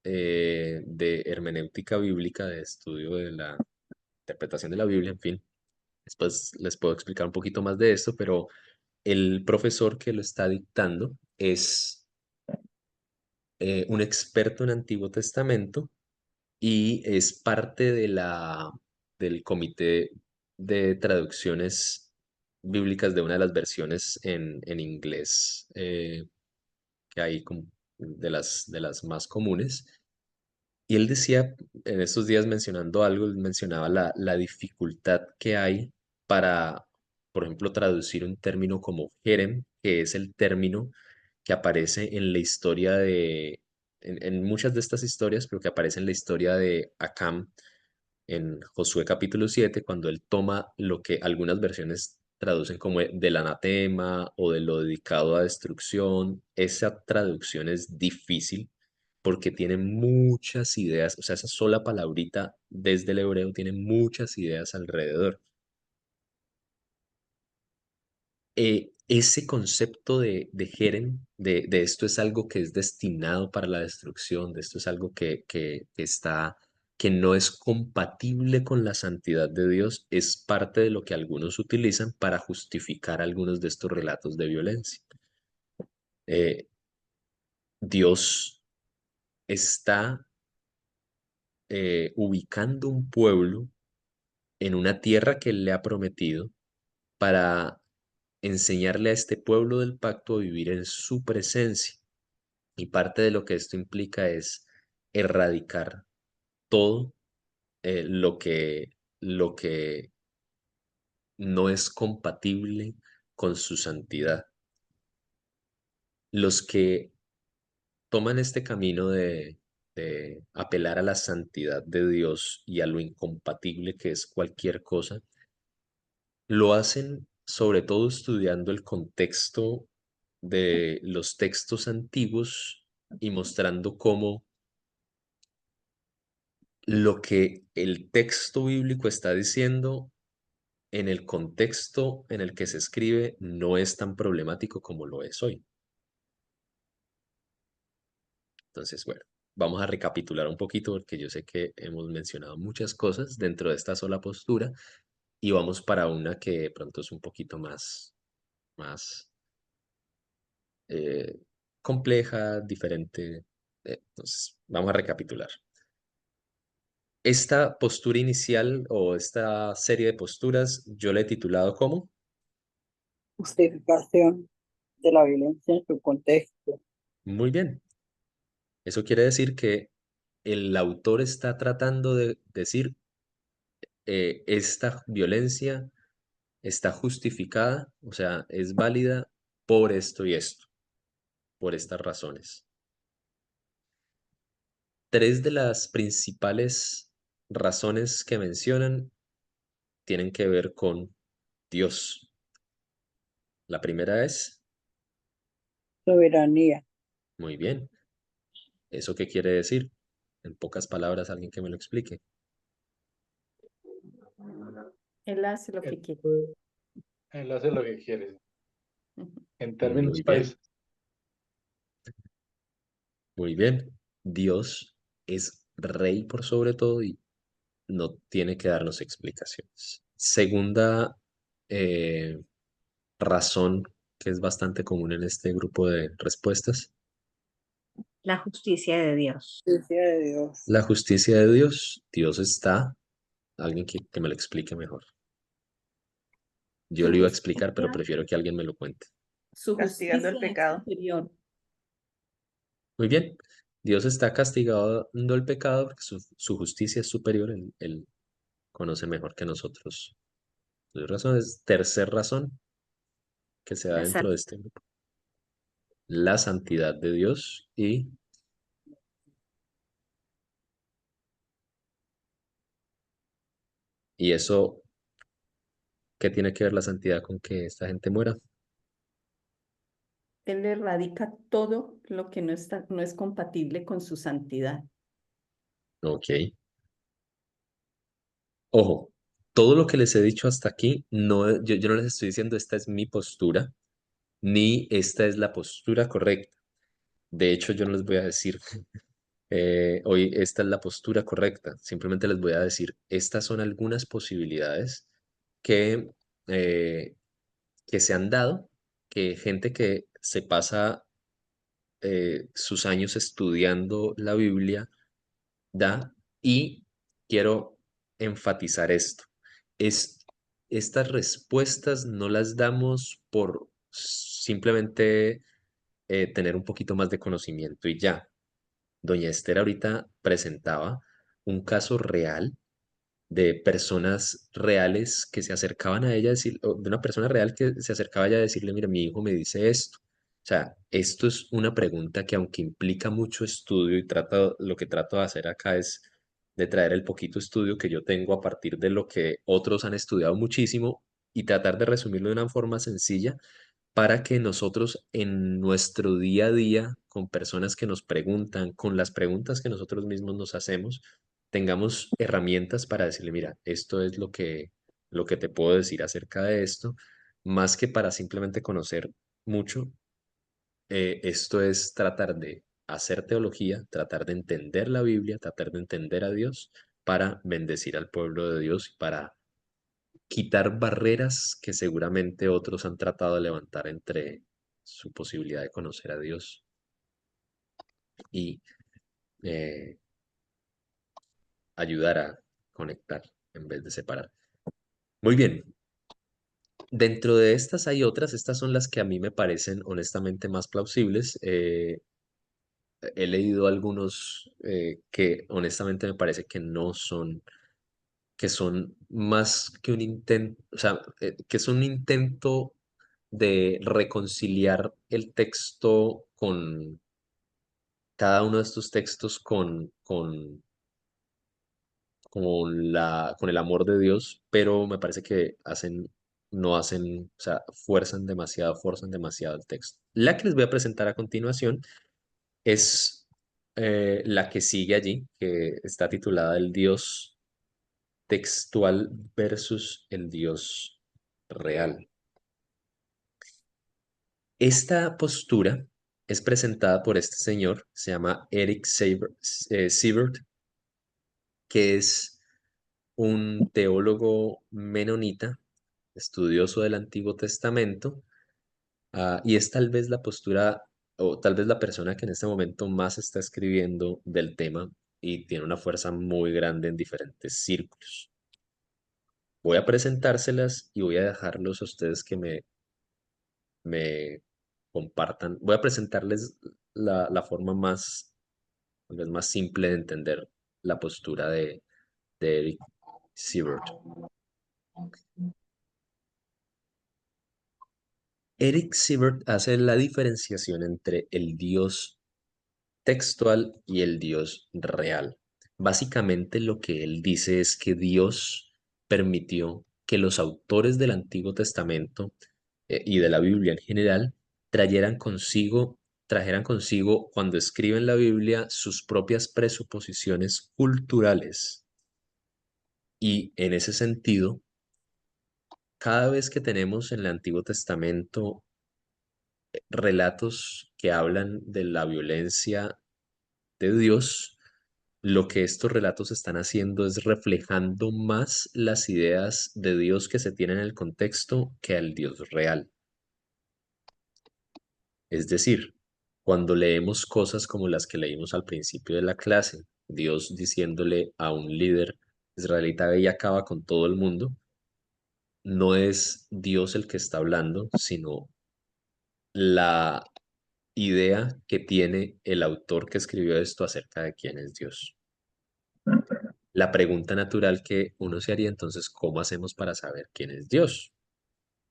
de hermenéutica bíblica, de estudio de la interpretación de la Biblia, en fin. Después les puedo explicar un poquito más de esto, pero el profesor que lo está dictando es un experto en Antiguo Testamento y es parte de del comité de traducciones bíblicas de una de las versiones en inglés que hay de las más comunes. Y él decía, en estos días mencionando algo, él mencionaba la dificultad que hay para, por ejemplo, traducir un término como Jerem, que es el término que aparece en la historia en muchas de estas historias, pero que aparece en la historia de Acam en Josué capítulo 7 cuando él toma lo que algunas versiones traducen como del anatema o de lo dedicado a destrucción. Esa traducción es difícil porque tiene muchas ideas, o sea, esa sola palabrita desde el hebreo tiene muchas ideas alrededor. Ese concepto de Jerem, de esto es algo que es destinado para la destrucción, de esto es algo que no es compatible con la santidad de Dios, es parte de lo que algunos utilizan para justificar algunos de estos relatos de violencia. Dios está ubicando un pueblo en una tierra que Él le ha prometido para enseñarle a este pueblo del pacto a vivir en su presencia. Y parte de lo que esto implica es erradicar todo lo que no es compatible con su santidad. Los que toman este camino de apelar a la santidad de Dios y a lo incompatible que es cualquier cosa, lo hacen sobre todo estudiando el contexto de los textos antiguos y mostrando cómo lo que el texto bíblico está diciendo en el contexto en el que se escribe no es tan problemático como lo es hoy. Entonces, bueno, vamos a recapitular un poquito porque yo sé que hemos mencionado muchas cosas dentro de esta sola postura y vamos para una que de pronto es un poquito más eh, compleja, diferente. Entonces, vamos a recapitular. Esta postura inicial o esta serie de posturas yo la he titulado como, Justificación de la violencia en su contexto. muy bien. Eso quiere decir que el autor está tratando de decir esta violencia está justificada, o sea, es válida por esto y esto, por estas razones. Tres de las principales razones que mencionan tienen que ver con Dios. La primera es, Soberanía. muy bien, ¿eso qué quiere decir? En pocas palabras, alguien que me lo explique. Él hace lo Él, que quiere. él hace lo que quiere, Ujú. en términos Muy bien, paisas. muy bien. Dios es rey por sobre todo y no tiene que darnos explicaciones. Segunda eh, razón que es bastante común en este grupo de respuestas, La justicia de Dios. Justicia de Dios. la justicia de Dios. Dios está, alguien que me lo explique mejor. Yo Su lo iba a explicar, pero justicia, prefiero que alguien me lo cuente. su Castigando el justicia es pecado. superior. Muy bien, Dios está castigando el pecado porque su justicia es superior, él conoce mejor que nosotros. Dos razones. Tercer razón que se da La dentro de santa. este grupo, la santidad de Dios y eso, ¿qué tiene que ver la santidad con que esta gente muera? Él erradica todo lo que no es compatible con su santidad. Ok. Ojo, todo lo que les he dicho hasta aquí, no, yo no les estoy diciendo esta es mi postura, ni esta es la postura correcta. De hecho, yo no les voy a decir hoy esta es la postura correcta. Simplemente les voy a decir, estas son algunas posibilidades que, eh, que se han dado, que gente que se pasa sus años estudiando la Biblia da y quiero enfatizar esto. Es, estas respuestas no las damos por simplemente tener un poquito más de conocimiento y ya. Doña Esther ahorita presentaba un caso real de personas reales que se acercaban a ella a decir, o de una persona real que se acercaba a ella a decirle, mira, mi hijo me dice esto. O sea, esto es una pregunta que aunque implica mucho estudio y lo que trato de hacer acá es de traer el poquito estudio que yo tengo a partir de lo que otros han estudiado muchísimo y tratar de resumirlo de una forma sencilla para que nosotros en nuestro día a día, con personas que nos preguntan, con las preguntas que nosotros mismos nos hacemos, tengamos herramientas para decirle, mira, esto es lo que te puedo decir acerca de esto, más que para simplemente conocer mucho, esto es tratar de hacer teología, tratar de entender la Biblia, tratar de entender a Dios para bendecir al pueblo de Dios y para quitar barreras que seguramente otros han tratado de levantar entre su posibilidad de conocer a Dios y eh, ayudar a conectar en vez de separar. Muy bien, dentro de estas hay otras, estas son las que a mí me parecen honestamente más plausibles. He leído algunos que honestamente me parece que no son, que son más que un intento, o sea, que es un intento de reconciliar el texto con cada uno de estos textos con el amor de Dios, pero me parece que no hacen, o sea, forzan demasiado el texto. La que les voy a presentar a continuación es la que sigue allí, que está titulada El Dios textual versus el Dios real. Esta postura es presentada por este señor, se llama Eric Siebert, que es un teólogo menonita, estudioso del Antiguo Testamento, y es tal vez la postura o tal vez la persona que en este momento más está escribiendo del tema y tiene una fuerza muy grande en diferentes círculos. Voy a presentárselas y voy a dejarlos a ustedes que me compartan. Voy a presentarles la forma más, tal vez más simple de entender la postura de Eric Siebert. Eric Siebert hace la diferenciación entre el Dios textual y el Dios real. Básicamente lo que él dice es que Dios permitió que los autores del Antiguo Testamento y de la Biblia en general trajeran consigo cuando escriben la Biblia sus propias presuposiciones culturales. Y en ese sentido, cada vez que tenemos en el Antiguo Testamento relatos que hablan de la violencia de Dios, lo que estos relatos están haciendo es reflejando más las ideas de Dios que se tienen en el contexto que al Dios real. Es decir, cuando leemos cosas como las que leímos al principio de la clase, Dios diciéndole a un líder israelita, ve y acaba con todo el mundo, no es Dios el que está hablando, sino la idea que tiene el autor que escribió esto acerca de quién es Dios. La pregunta natural que uno se haría entonces, ¿cómo hacemos para saber quién es Dios?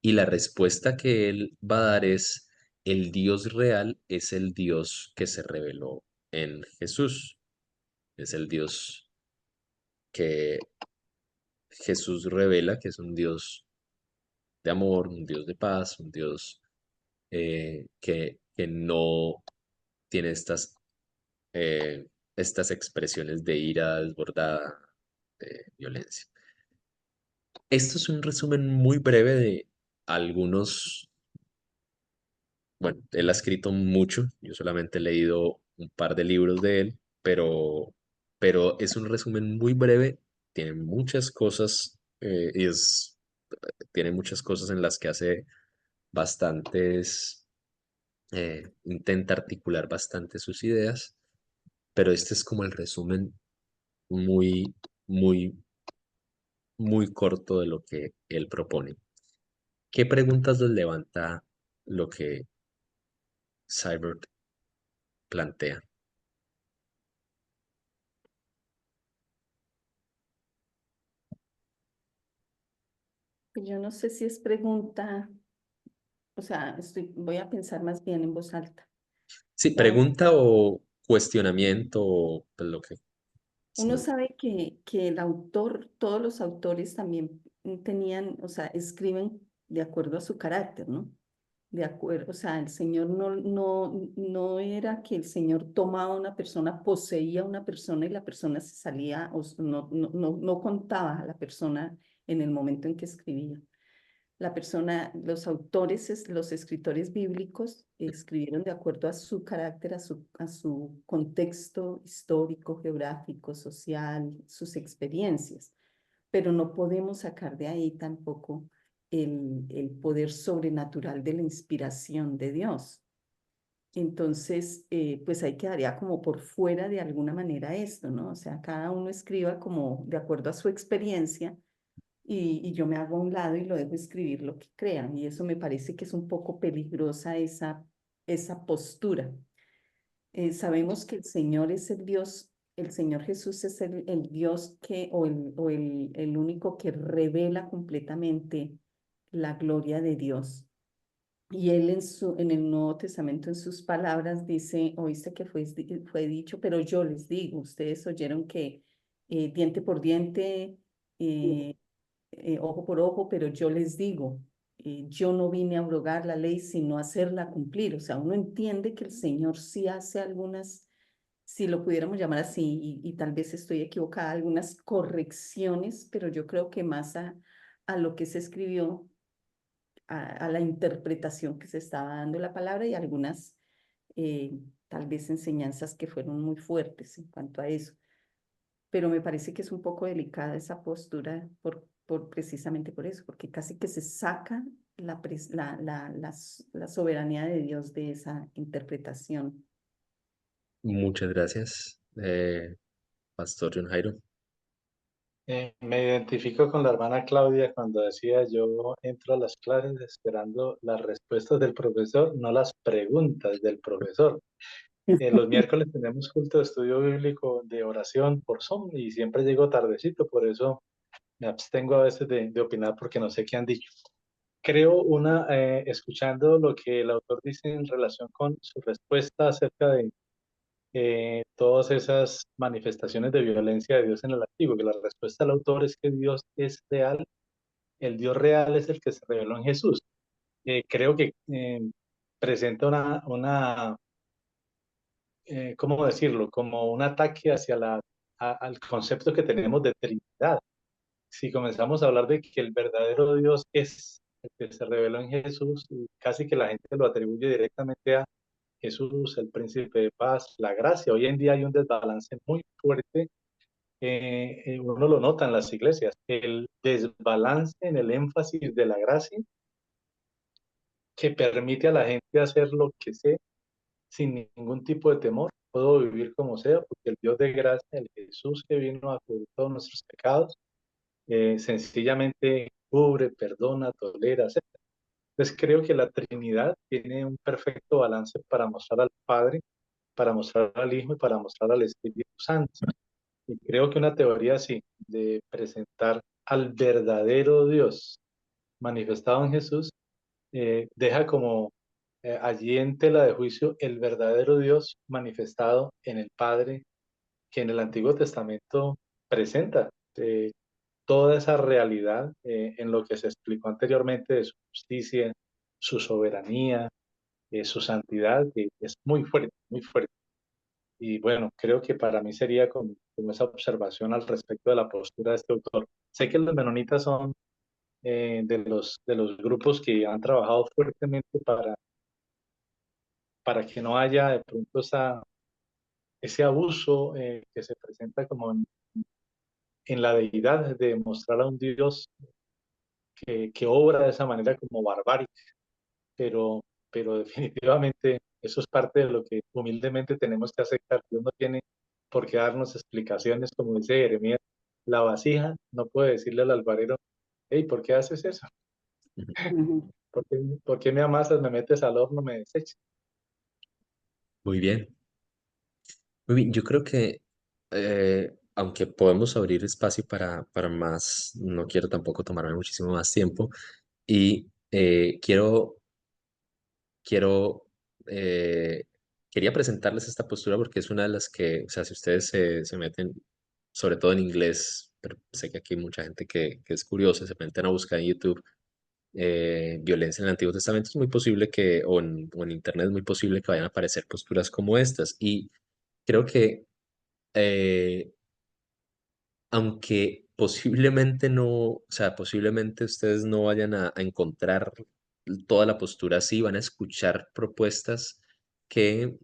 Y la respuesta que él va a dar es, el Dios real es el Dios que se reveló en Jesús. Es el Dios que Jesús revela, que es un Dios de amor, un Dios de paz, un Dios que no tiene estas expresiones de ira desbordada, de violencia. Esto es un resumen muy breve de algunos, bueno, él ha escrito mucho, yo solamente he leído un par de libros de él, pero es un resumen muy breve, tiene muchas cosas tiene muchas cosas en las que hace bastantes, intenta articular bastante sus ideas, pero este es como el resumen muy, muy, muy corto de lo que él propone. ¿Qué preguntas les levanta lo que Cybert plantea? Yo no sé si es pregunta, o sea, voy a pensar más bien en voz alta. Sí, O pregunta o cuestionamiento o pues, lo que... Uno sí. sabe que el autor, todos los autores también tenían, o sea, escriben de acuerdo a su carácter, ¿no? De acuerdo, o sea, el Señor no era que el Señor tomaba a una persona, poseía a una persona y la persona se salía, no contaba a la persona en el momento en que escribía. La persona, los autores, los escritores bíblicos escribieron de acuerdo a su carácter, a su contexto histórico, geográfico, social, sus experiencias, pero no podemos sacar de ahí tampoco el poder sobrenatural de la inspiración de Dios. Entonces, pues ahí quedaría como por fuera de alguna manera esto, ¿no? O sea, cada uno escriba como de acuerdo a su experiencia y yo me hago a un lado y lo dejo escribir lo que crean. Y eso me parece que es un poco peligrosa esa postura. Sabemos que el Señor es el Dios, el Señor Jesús es el Dios el único que revela completamente la gloria de Dios. Y él en el Nuevo Testamento, en sus palabras, dice, oíste que fue dicho, pero yo les digo, ustedes oyeron que diente por diente, eh, ojo por ojo, pero yo les digo, yo no vine a abrogar la ley, sino a hacerla cumplir. O sea, uno entiende que el Señor sí hace algunas, si lo pudiéramos llamar así, y tal vez estoy equivocada, algunas correcciones, pero yo creo que más a lo que se escribió, a la interpretación que se estaba dando la palabra y algunas tal vez enseñanzas que fueron muy fuertes en cuanto a eso. Pero me parece que es un poco delicada esa postura precisamente por eso, porque casi que se saca la soberanía de Dios de esa interpretación. Muchas gracias, Pastor John Jairo. Me identifico con la hermana Claudia cuando decía: yo entro a las clases esperando las respuestas del profesor, no las preguntas del profesor. Los miércoles tenemos culto de estudio bíblico de oración por Zoom y siempre llego tardecito, por eso me abstengo a veces de opinar porque no sé qué han dicho. Creo escuchando lo que el autor dice en relación con su respuesta acerca de todas esas manifestaciones de violencia de Dios en el Antiguo, que la respuesta del autor es que Dios es real, el Dios real es el que se reveló en Jesús. Creo que presenta ¿cómo decirlo? Como un ataque hacia al concepto que tenemos de Trinidad. Si comenzamos a hablar de que el verdadero Dios es el que se reveló en Jesús, y casi que la gente lo atribuye directamente a Jesús, el príncipe de paz, la gracia. Hoy en día hay un desbalance muy fuerte, uno lo nota en las iglesias, el desbalance en el énfasis de la gracia que permite a la gente hacer lo que sea sin ningún tipo de temor. Puedo vivir como sea, porque el Dios de gracia, el Jesús que vino a cubrir todos nuestros pecados, sencillamente cubre, perdona, tolera, etc. Entonces creo que la Trinidad tiene un perfecto balance para mostrar al Padre, para mostrar al Hijo y para mostrar al Espíritu Santo. Y creo que una teoría así, de presentar al verdadero Dios manifestado en Jesús, deja como allí en tela de juicio el verdadero Dios manifestado en el Padre, que en el Antiguo Testamento presenta toda esa realidad en lo que se explicó anteriormente de su justicia, su soberanía, su santidad, que es muy fuerte, muy fuerte. Y bueno, creo que para mí sería como esa observación al respecto de la postura de este autor. Sé que los menonitas son de los grupos que han trabajado fuertemente para que no haya de pronto ese abuso que se presenta como en la deidad de mostrar a un Dios que obra de esa manera como barbárica, pero, pero definitivamente eso es parte de lo que humildemente tenemos que aceptar. Dios no tiene por qué darnos explicaciones, como dice Jeremías, la vasija no puede decirle al alfarero: hey, ¿por qué haces eso? Ujú. ¿Por qué me amasas, me metes al horno, me desechas? Muy bien. Muy bien, yo creo que aunque podemos abrir espacio para más, no quiero tampoco tomarme muchísimo más tiempo y quiero, eh, quería presentarles esta postura porque es una de las que, o sea, si ustedes se meten, sobre todo en inglés, pero sé que aquí hay mucha gente que es curiosa, se meten a buscar en YouTube violencia en el Antiguo Testamento, es muy posible o en Internet es muy posible que vayan a aparecer posturas como estas y creo que eh, aunque posiblemente no, o sea, posiblemente ustedes no vayan a encontrar toda la postura así, van a escuchar propuestas que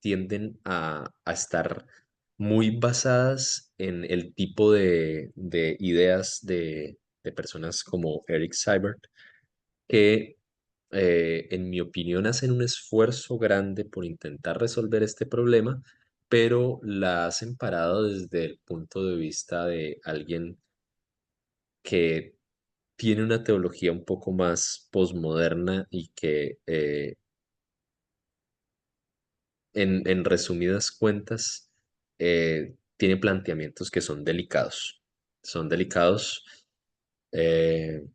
tienden a estar muy basadas en el tipo de ideas de personas como Eric Seibert, que en mi opinión hacen un esfuerzo grande por intentar resolver este problema, pero la hacen parado desde el punto de vista de alguien que tiene una teología un poco más posmoderna y que en resumidas cuentas tiene planteamientos que son delicados. Son delicados. eh,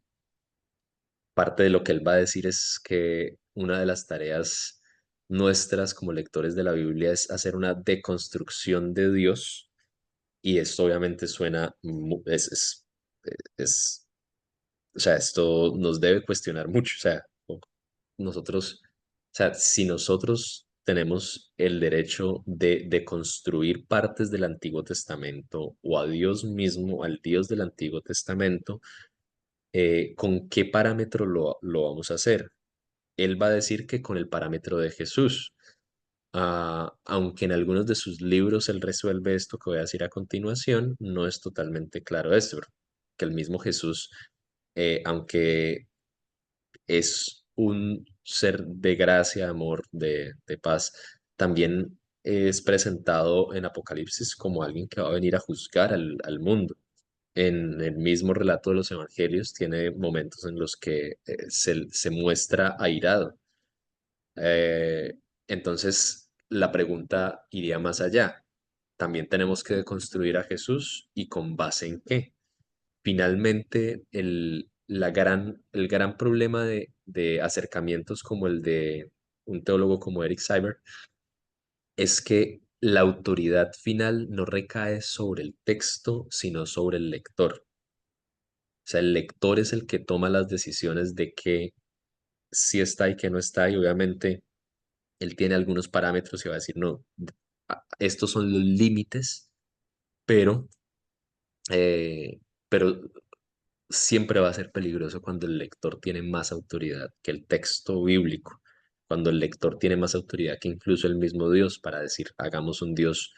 Parte de lo que él va a decir es que una de las tareas nuestras como lectores de la Biblia es hacer una deconstrucción de Dios y esto obviamente suena, es, o sea, esto nos debe cuestionar mucho, o sea, nosotros, o sea, si nosotros tenemos el derecho de construir partes del Antiguo Testamento o a Dios mismo, al Dios del Antiguo Testamento, ¿con qué parámetro lo vamos a hacer? Él va a decir que con el parámetro de Jesús. aunque en algunos de sus libros él resuelve esto que voy a decir a continuación, no es totalmente claro esto, que el mismo Jesús, aunque es un ser de gracia, amor, de paz, también es presentado en Apocalipsis como alguien que va a venir a juzgar al mundo. En el mismo relato de los evangelios tiene momentos en los que se muestra airado. Eh, entonces, la pregunta iría más allá. También tenemos que deconstruir a Jesús y con base en qué. Finalmente, el gran problema de acercamientos como el de un teólogo como Eric Seiber es que la autoridad final no recae sobre el texto, sino sobre el lector. O sea, el lector es el que toma las decisiones de qué sí está y qué no está, y obviamente él tiene algunos parámetros y va a decir, no, estos son los límites, pero, eh, pero siempre va a ser peligroso cuando el lector tiene más autoridad que el texto bíblico, cuando el lector tiene más autoridad que incluso el mismo Dios para decir, hagamos un Dios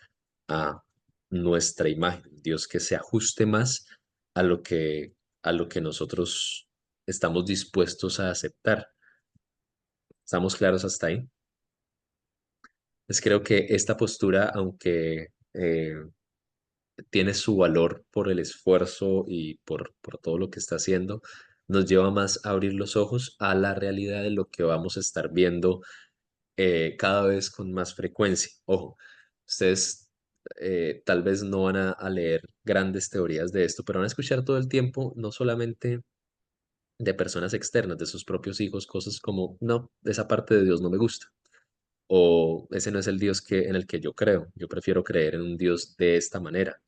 a nuestra imagen, un Dios que se ajuste más a a lo que nosotros estamos dispuestos a aceptar. ¿Estamos claros hasta ahí? Pues creo que esta postura, aunque tiene su valor por el esfuerzo y por todo lo que está haciendo, nos lleva más a abrir los ojos a la realidad de lo que vamos a estar viendo cada vez con más frecuencia. Ojo, ustedes tal vez no van a leer grandes teorías de esto, pero van a escuchar todo el tiempo, no solamente de personas externas, de sus propios hijos, cosas como, no, esa parte de Dios no me gusta o ese no es el Dios en el que yo creo. Yo prefiero creer en un Dios de esta manera.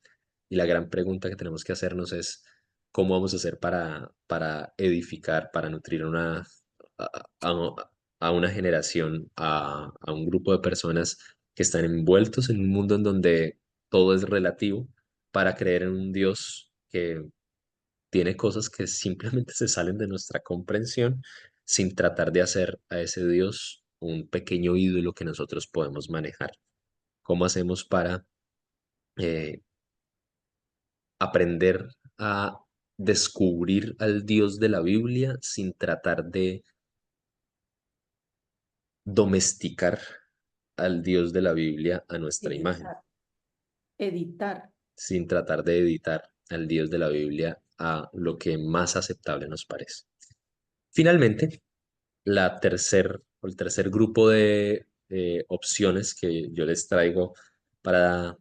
Y la gran pregunta que tenemos que hacernos es, ¿cómo vamos a hacer para edificar, para nutrir a, a una generación, a un grupo de personas que están envueltos en un mundo en donde todo es relativo, para creer en un Dios que tiene cosas que simplemente se salen de nuestra comprensión sin tratar de hacer a ese Dios un pequeño ídolo que nosotros podemos manejar? ¿Cómo hacemos para eh, aprender a descubrir al Dios de la Biblia sin tratar de domesticar al Dios de la Biblia a nuestra imagen, Editar, editar. sin tratar de editar al Dios de la Biblia a lo que más aceptable nos parece? Finalmente, el tercer grupo de opciones que yo les traigo para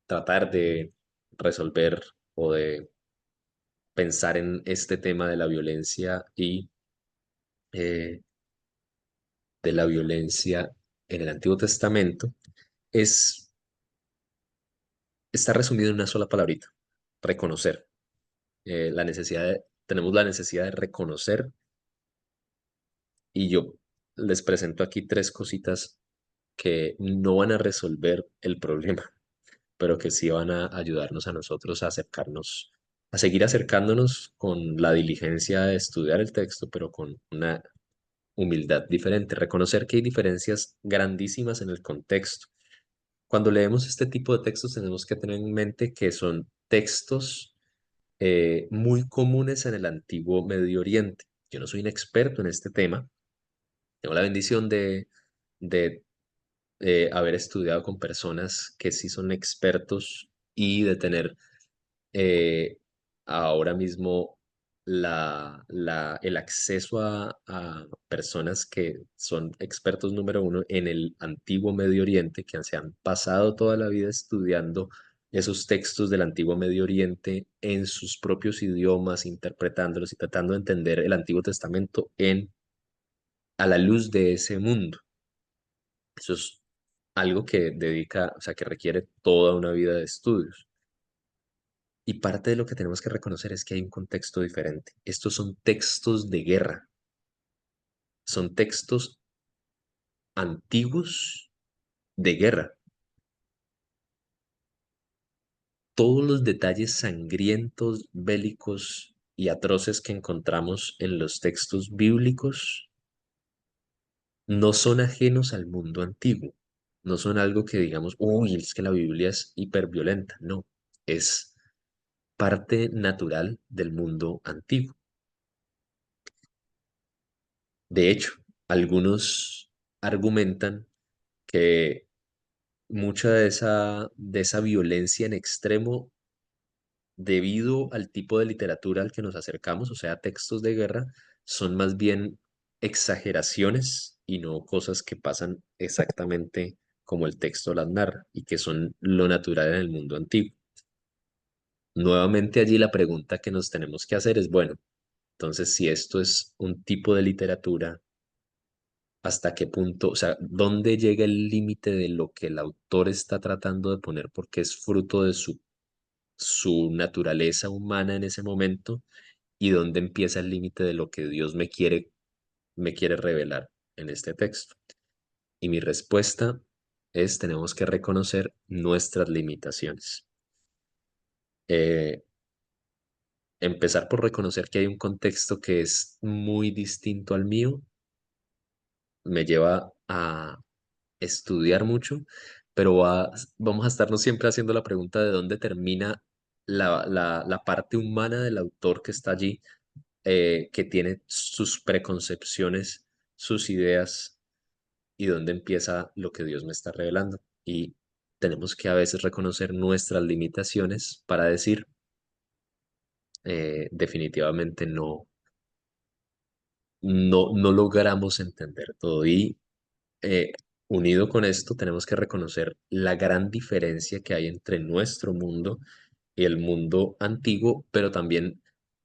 tratar de resolver o de pensar en este tema eh, de la violencia en el Antiguo Testamento es, está resumido en una sola palabrita: reconocer. Tenemos la necesidad de reconocer, y yo les presento aquí tres cositas que no van a resolver el problema, pero que sí van a ayudarnos a nosotros a acercarnos, a seguir acercándonos con la diligencia de estudiar el texto, pero con una humildad diferente, reconocer que hay diferencias grandísimas en el contexto. Cuando leemos este tipo de textos tenemos que tener en mente que son textos muy comunes en el antiguo Medio Oriente. Yo no soy un experto en este tema, tengo la bendición de haber estudiado con personas que sí son expertos y de tener eh, ahora mismo el acceso a personas que son expertos número uno en el antiguo Medio Oriente, que se han pasado toda la vida estudiando esos textos del antiguo Medio Oriente en sus propios idiomas, interpretándolos y tratando de entender el Antiguo Testamento a la luz de ese mundo. Eso es algo que o sea, que requiere toda una vida de estudios. Y parte de lo que tenemos que reconocer es que hay un contexto diferente. Estos son textos de guerra, son textos antiguos de guerra. Todos los detalles sangrientos, bélicos y atroces que encontramos en los textos bíblicos no son ajenos al mundo antiguo. no son algo que digamos, uy, es que la Biblia es hiperviolenta. No, es parte natural del mundo antiguo. De hecho, algunos argumentan que mucha de esa violencia en extremo, debido al tipo de literatura al que nos acercamos, o sea, textos de guerra, son más bien exageraciones y no cosas que pasan exactamente como el texto las narra y que son lo natural en el mundo antiguo. Nuevamente allí la pregunta que nos tenemos que hacer es, bueno, entonces si esto es un tipo de literatura, ¿hasta qué punto, o sea, dónde llega el límite de lo que el autor está tratando de poner porque es fruto de su naturaleza humana en ese momento y dónde empieza el límite de lo que Dios me quiere revelar en este texto? Y mi respuesta es, tenemos que reconocer nuestras limitaciones. Eh, Empezar por reconocer que hay un contexto que es muy distinto al mío me lleva a estudiar mucho, pero vamos a estarnos siempre haciendo la pregunta de dónde termina la parte humana del autor que está allí, que tiene sus preconcepciones, sus ideas, y dónde empieza lo que Dios me está revelando. Y tenemos que a veces reconocer nuestras limitaciones para decir, definitivamente no logramos entender todo. Y eh, unido con esto, tenemos que reconocer la gran diferencia que hay entre nuestro mundo y el mundo antiguo, pero también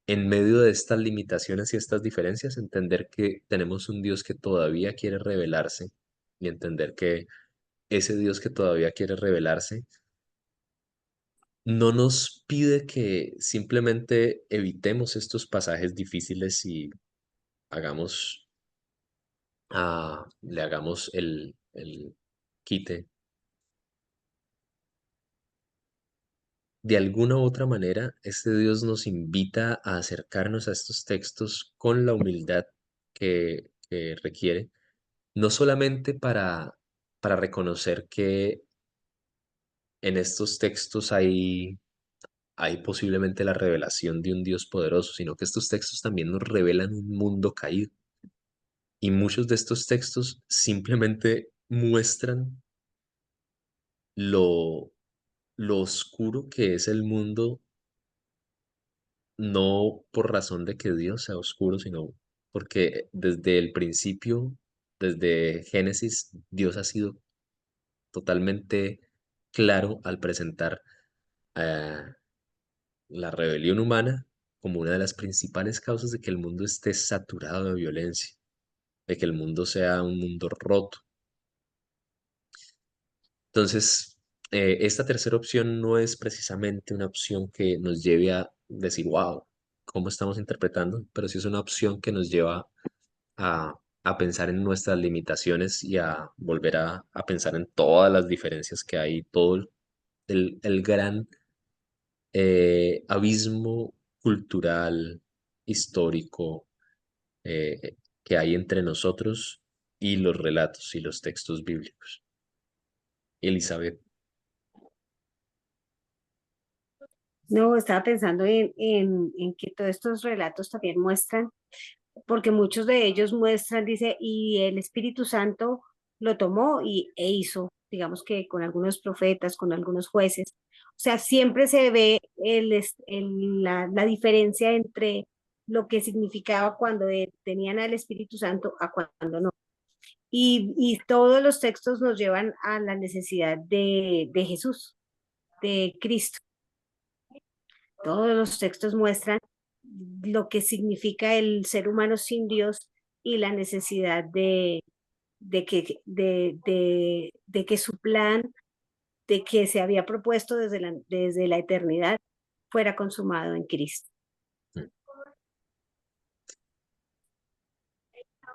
en medio de estas limitaciones y estas diferencias, entender que tenemos un Dios que todavía quiere revelarse y entender que ese Dios que todavía quiere revelarse no nos pide que simplemente evitemos estos pasajes difíciles y hagamos, le hagamos el quite. De alguna u otra manera, este Dios nos invita a acercarnos a estos textos con la humildad que requiere, no solamente para reconocer que en estos textos hay posiblemente la revelación de un Dios poderoso, sino que estos textos también nos revelan un mundo caído. Y muchos de estos textos simplemente muestran lo, lo oscuro que es el mundo, no por razón de que Dios sea oscuro, sino porque desde el principio, desde Génesis, Dios ha sido totalmente claro al presentar eh, la rebelión humana como una de las principales causas de que el mundo esté saturado de violencia, de que el mundo sea un mundo roto. Entonces, esta tercera opción no es precisamente una opción que nos lleve a decir, wow, ¿cómo estamos interpretando? Pero sí es una opción que nos lleva a, a pensar en nuestras limitaciones y a volver a pensar en todas las diferencias que hay, todo el gran abismo cultural, histórico, que hay entre nosotros y los relatos y los textos bíblicos. Elizabeth. No, estaba pensando en que todos estos relatos también muestran, porque muchos de ellos muestran, dice, y el Espíritu Santo lo tomó e hizo, digamos que con algunos profetas, con algunos jueces. O sea, siempre se ve la diferencia entre lo que significaba cuando tenían al Espíritu Santo a cuando no. Y todos los textos nos llevan a la necesidad de Jesús, de Cristo. Todos los textos muestran lo que significa el ser humano sin Dios y la necesidad de que su plan, de que se había propuesto desde la eternidad, fuera consumado en Cristo.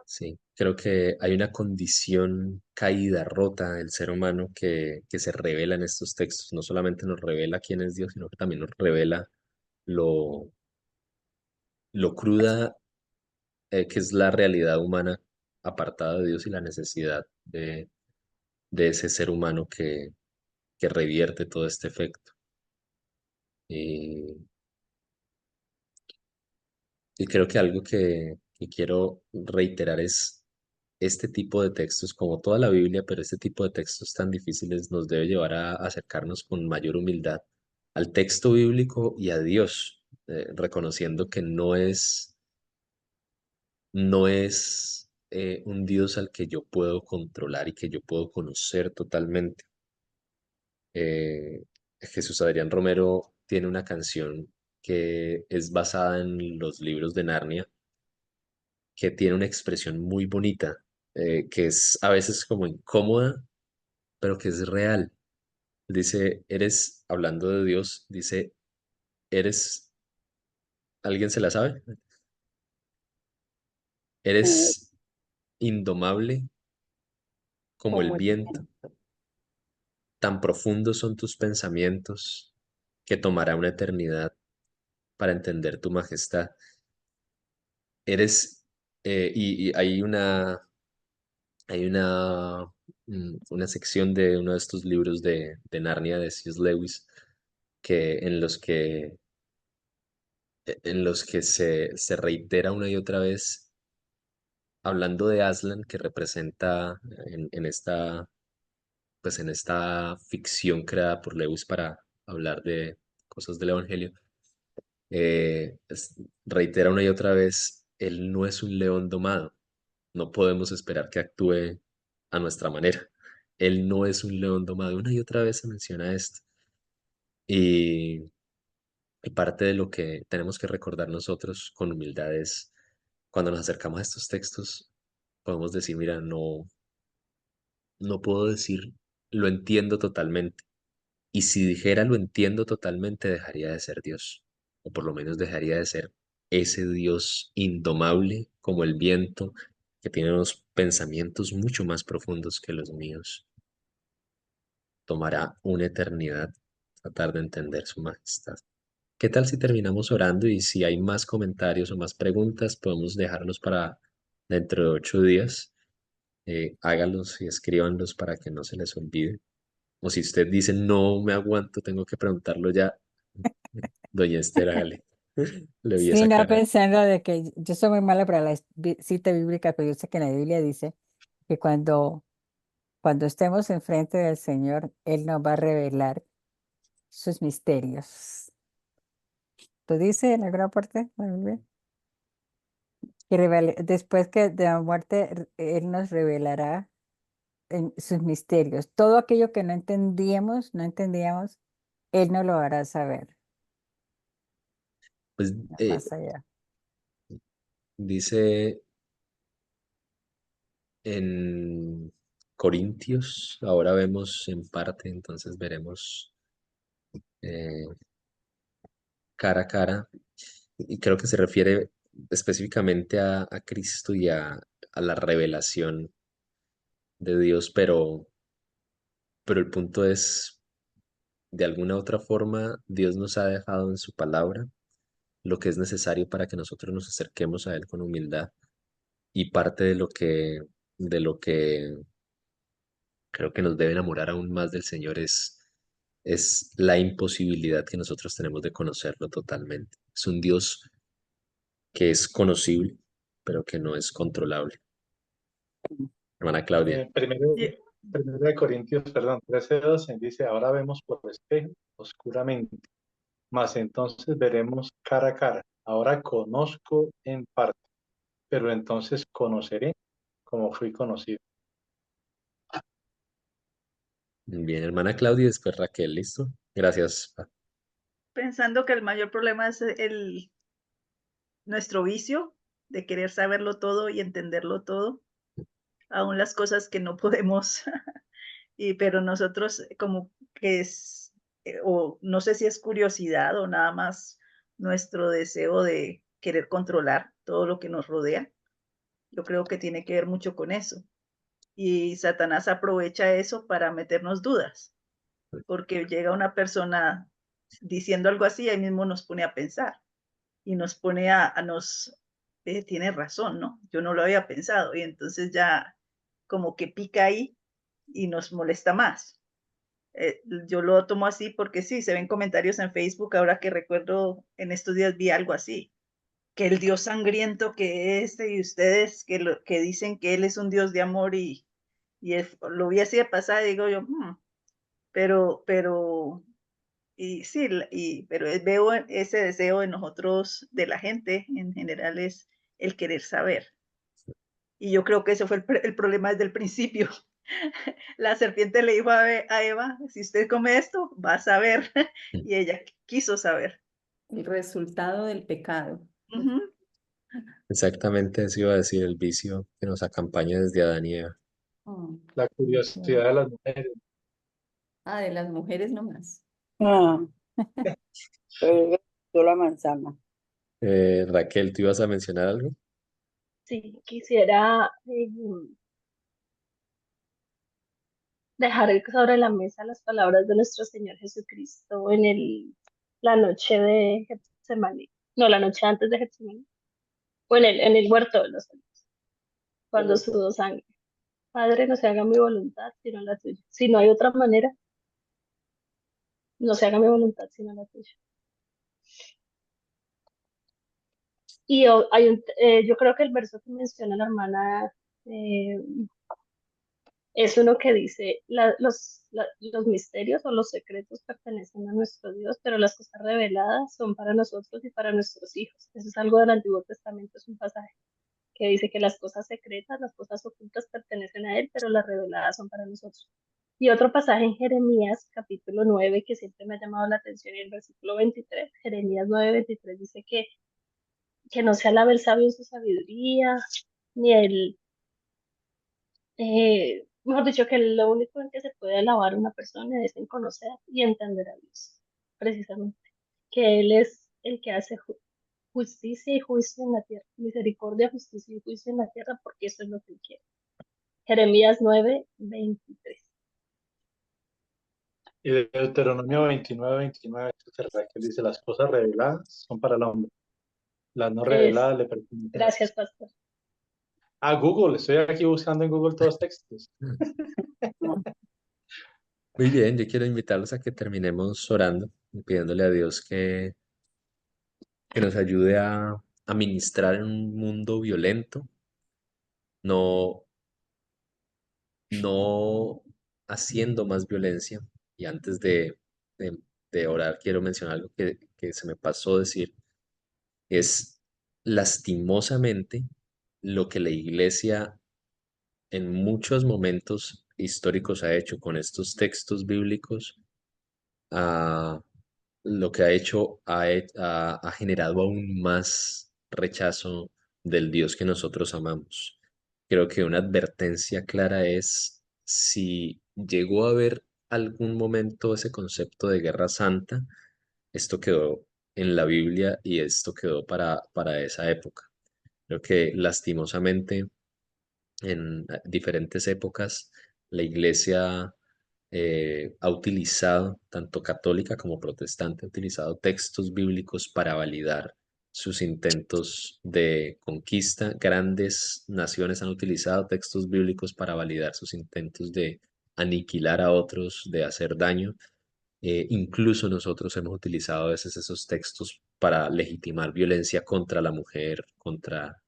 Sí, creo que hay una condición caída, rota del ser humano que se revela en estos textos. No solamente nos revela quién es Dios, sino que también nos revela lo, lo cruda que es la realidad humana apartada de Dios y la necesidad de ese ser humano que revierte todo este efecto. Y, y creo que algo que quiero reiterar es este tipo de textos, como toda la Biblia, pero este tipo de textos tan difíciles nos debe llevar a acercarnos con mayor humildad al texto bíblico y a Dios, reconociendo que no es un Dios al que yo puedo controlar y que yo puedo conocer totalmente. Eh, Jesús Adrián Romero tiene una canción que es basada en los libros de Narnia, que tiene una expresión muy bonita, que es a veces como incómoda, pero que es real. Dice, hablando de Dios, dice, eres, ¿alguien se la sabe? eh, Eres indomable como el como el viento, viento. tan profundos son tus pensamientos que tomará una eternidad para entender tu majestad. Eres, y hay una sección de uno de estos libros de Narnia de C.S. Lewis en los que se reitera una y otra vez hablando de Aslan, que representa pues en esta ficción creada por Lewis para hablar de cosas del Evangelio, reitera una y otra vez, él no es un león domado, no podemos esperar que actúe a nuestra manera. Él no es un león domado, una y otra vez se menciona esto. Y, y parte de lo que tenemos que recordar nosotros con humildad es cuando nos acercamos a estos textos, podemos decir, mira, no puedo decir lo entiendo totalmente. Y si dijera lo entiendo totalmente, dejaría de ser Dios. O por lo menos dejaría de ser ese Dios indomable como el viento, que tiene unos pensamientos mucho más profundos que los míos. Tomará una eternidad tratar de entender su majestad. ¿Qué tal si terminamos orando y si hay más comentarios o más preguntas, podemos dejarlos para dentro de 8 días? Hágalos y escríbanlos para que no se les olvide. O si usted dice, no me aguanto, tengo que preguntarlo ya, doña Esther, hágale. Le vi Sí, esa no cara. pensando de que yo soy muy mala para la cita bíblica, pero yo sé que en la Biblia dice que cuando estemos enfrente del Señor, Él nos va a revelar sus misterios. ¿Lo dice en alguna parte de la Biblia? Que después que de la muerte, Él nos revelará en sus misterios. Todo aquello que no entendíamos, Él nos lo hará saber. Pues Más allá. dice en Corintios, ahora vemos en parte, entonces veremos eh, cara a cara. Y creo que se refiere específicamente a Cristo y a la revelación de Dios, pero el punto es, de alguna otra forma, Dios nos ha dejado en su palabra lo que es necesario para que nosotros nos acerquemos a Él con humildad. Y parte de lo que creo que nos debe enamorar aún más del Señor es la imposibilidad que nosotros tenemos de conocerlo totalmente. Es un Dios que es conocible, pero que no es controlable. Hermana Claudia. Y- Primero de Corintios, perdón, 13:12 dice, ahora vemos por espejo oscuramente, mas entonces veremos cara a cara. Ahora conozco en parte, pero entonces conoceré como fui conocido. Bien, hermana Claudia, y después Raquel, ¿listo? Gracias. Pensando que el mayor problema es nuestro vicio de querer saberlo todo y entenderlo todo, aún las cosas que no podemos, pero nosotros como que o no sé si es curiosidad o nada más nuestro deseo de querer controlar todo lo que nos rodea. Yo creo que tiene que ver mucho con eso. Y Satanás aprovecha eso para meternos dudas, porque llega una persona diciendo algo así, ahí mismo nos pone a pensar y nos pone tiene razón, ¿no? Yo no lo había pensado y entonces ya como que pica ahí y nos molesta más. Yo lo tomo así porque sí, se ven comentarios en Facebook, ahora que recuerdo, en estos días vi algo así, que el Dios sangriento que es, y ustedes que dicen que Él es un Dios de amor lo vi así de pasada y digo yo, pero, y sí, pero veo ese deseo en nosotros, de la gente en general, es el querer saber. Y yo creo que ese fue el problema desde el principio. La serpiente le dijo a Eva, si usted come esto, va a saber. Y ella quiso saber. El resultado del pecado. Ujú. Exactamente eso iba a decir, el vicio que nos acompaña desde Adán y Eva. Mm, La sí. curiosidad de las mujeres. Ah, de las mujeres nomás. Ah, pero yo la manzana. Raquel, ¿tú ibas a mencionar algo? Sí, quisiera dejar sobre la mesa las palabras de nuestro Señor Jesucristo la noche de Getsemaní, no, la noche antes de Getsemaní, o en el huerto de los olivos, cuando sudó sangre. Padre, no se haga mi voluntad, sino la tuya. Si no hay otra manera, no se haga mi voluntad, sino la tuya. Y yo creo que el verso que menciona la hermana eh, es uno que dice, los misterios o los secretos pertenecen a nuestro Dios, pero las cosas reveladas son para nosotros y para nuestros hijos. Eso es algo del Antiguo Testamento, es un pasaje que dice que las cosas secretas, las cosas ocultas pertenecen a Él, pero las reveladas son para nosotros. Y otro pasaje en Jeremías, capítulo 9, que siempre me ha llamado la atención, y el versículo 23, Jeremías 9:23, dice que no se alabe el sabio en su sabiduría, ni mejor dicho, que lo único en que se puede alabar a una persona es en conocer y entender a Dios, precisamente, que Él es el que hace justicia y juicio en la tierra, misericordia, justicia y juicio en la tierra, porque eso es lo que Él quiere. Jeremías 9:23. Y de Deuteronomio 29:29, que dice, las cosas reveladas son para el hombre, las no Es, reveladas le pertenecen a gracias, Dios. pastor. Ah, Google, estoy aquí buscando en Google todos los textos. Muy bien, yo quiero invitarlos a que terminemos orando y pidiéndole a Dios que nos ayude a ministrar en un mundo violento, no, no haciendo más violencia. Y antes de, de orar, quiero mencionar algo que se me pasó decir. Es lastimosamente lo que la iglesia en muchos momentos históricos ha hecho con estos textos bíblicos. ah, lo que ha hecho ha generado aún más rechazo del Dios que nosotros amamos. Creo que una advertencia clara es si llegó a haber algún momento ese concepto de guerra santa, esto quedó en la Biblia y esto quedó para esa época. Creo que lastimosamente en diferentes épocas la iglesia ha utilizado, tanto católica como protestante, ha utilizado textos bíblicos para validar sus intentos de conquista. Grandes naciones han utilizado textos bíblicos para validar sus intentos de aniquilar a otros, de hacer daño. Incluso nosotros hemos utilizado a veces esos textos para legitimar violencia contra la mujer, contra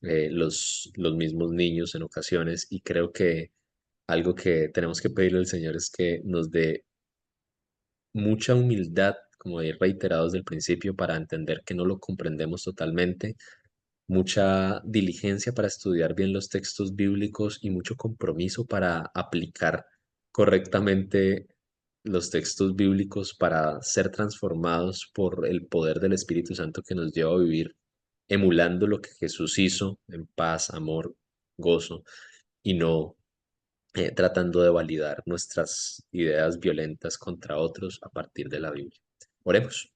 los mismos niños en ocasiones, y creo que algo que tenemos que pedirle al Señor es que nos dé mucha humildad, como he reiterado desde el principio, para entender que no lo comprendemos totalmente, mucha diligencia para estudiar bien los textos bíblicos y mucho compromiso para aplicar correctamente los textos bíblicos para ser transformados por el poder del Espíritu Santo que nos lleva a vivir emulando lo que Jesús hizo en paz, amor, gozo y no tratando de validar nuestras ideas violentas contra otros a partir de la Biblia. Oremos.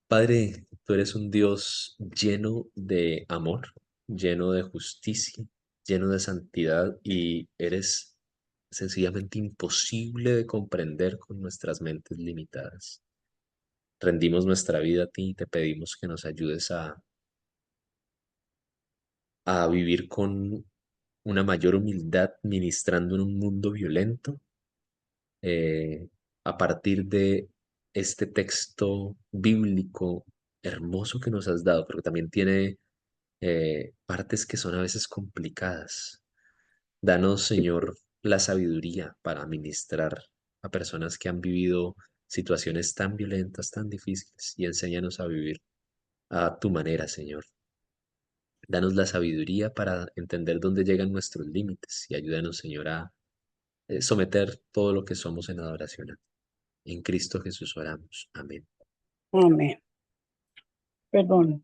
Padre, tú eres un Dios lleno de amor, lleno de justicia, lleno de santidad y eres sencillamente imposible de comprender con nuestras mentes limitadas. Rendimos nuestra vida a ti y te pedimos que nos ayudes a vivir con una mayor humildad ministrando en un mundo violento, eh, a partir de este texto bíblico hermoso que nos has dado, porque también tiene partes que son a veces complicadas. Danos, Señor, la sabiduría para ministrar a personas que han vivido situaciones tan violentas, tan difíciles, y enséñanos a vivir a tu manera, Señor. Danos la sabiduría para entender dónde llegan nuestros límites y ayúdanos, Señor, a someter todo lo que somos en adoración. En Cristo Jesús oramos. Amén. Amén. Perdón.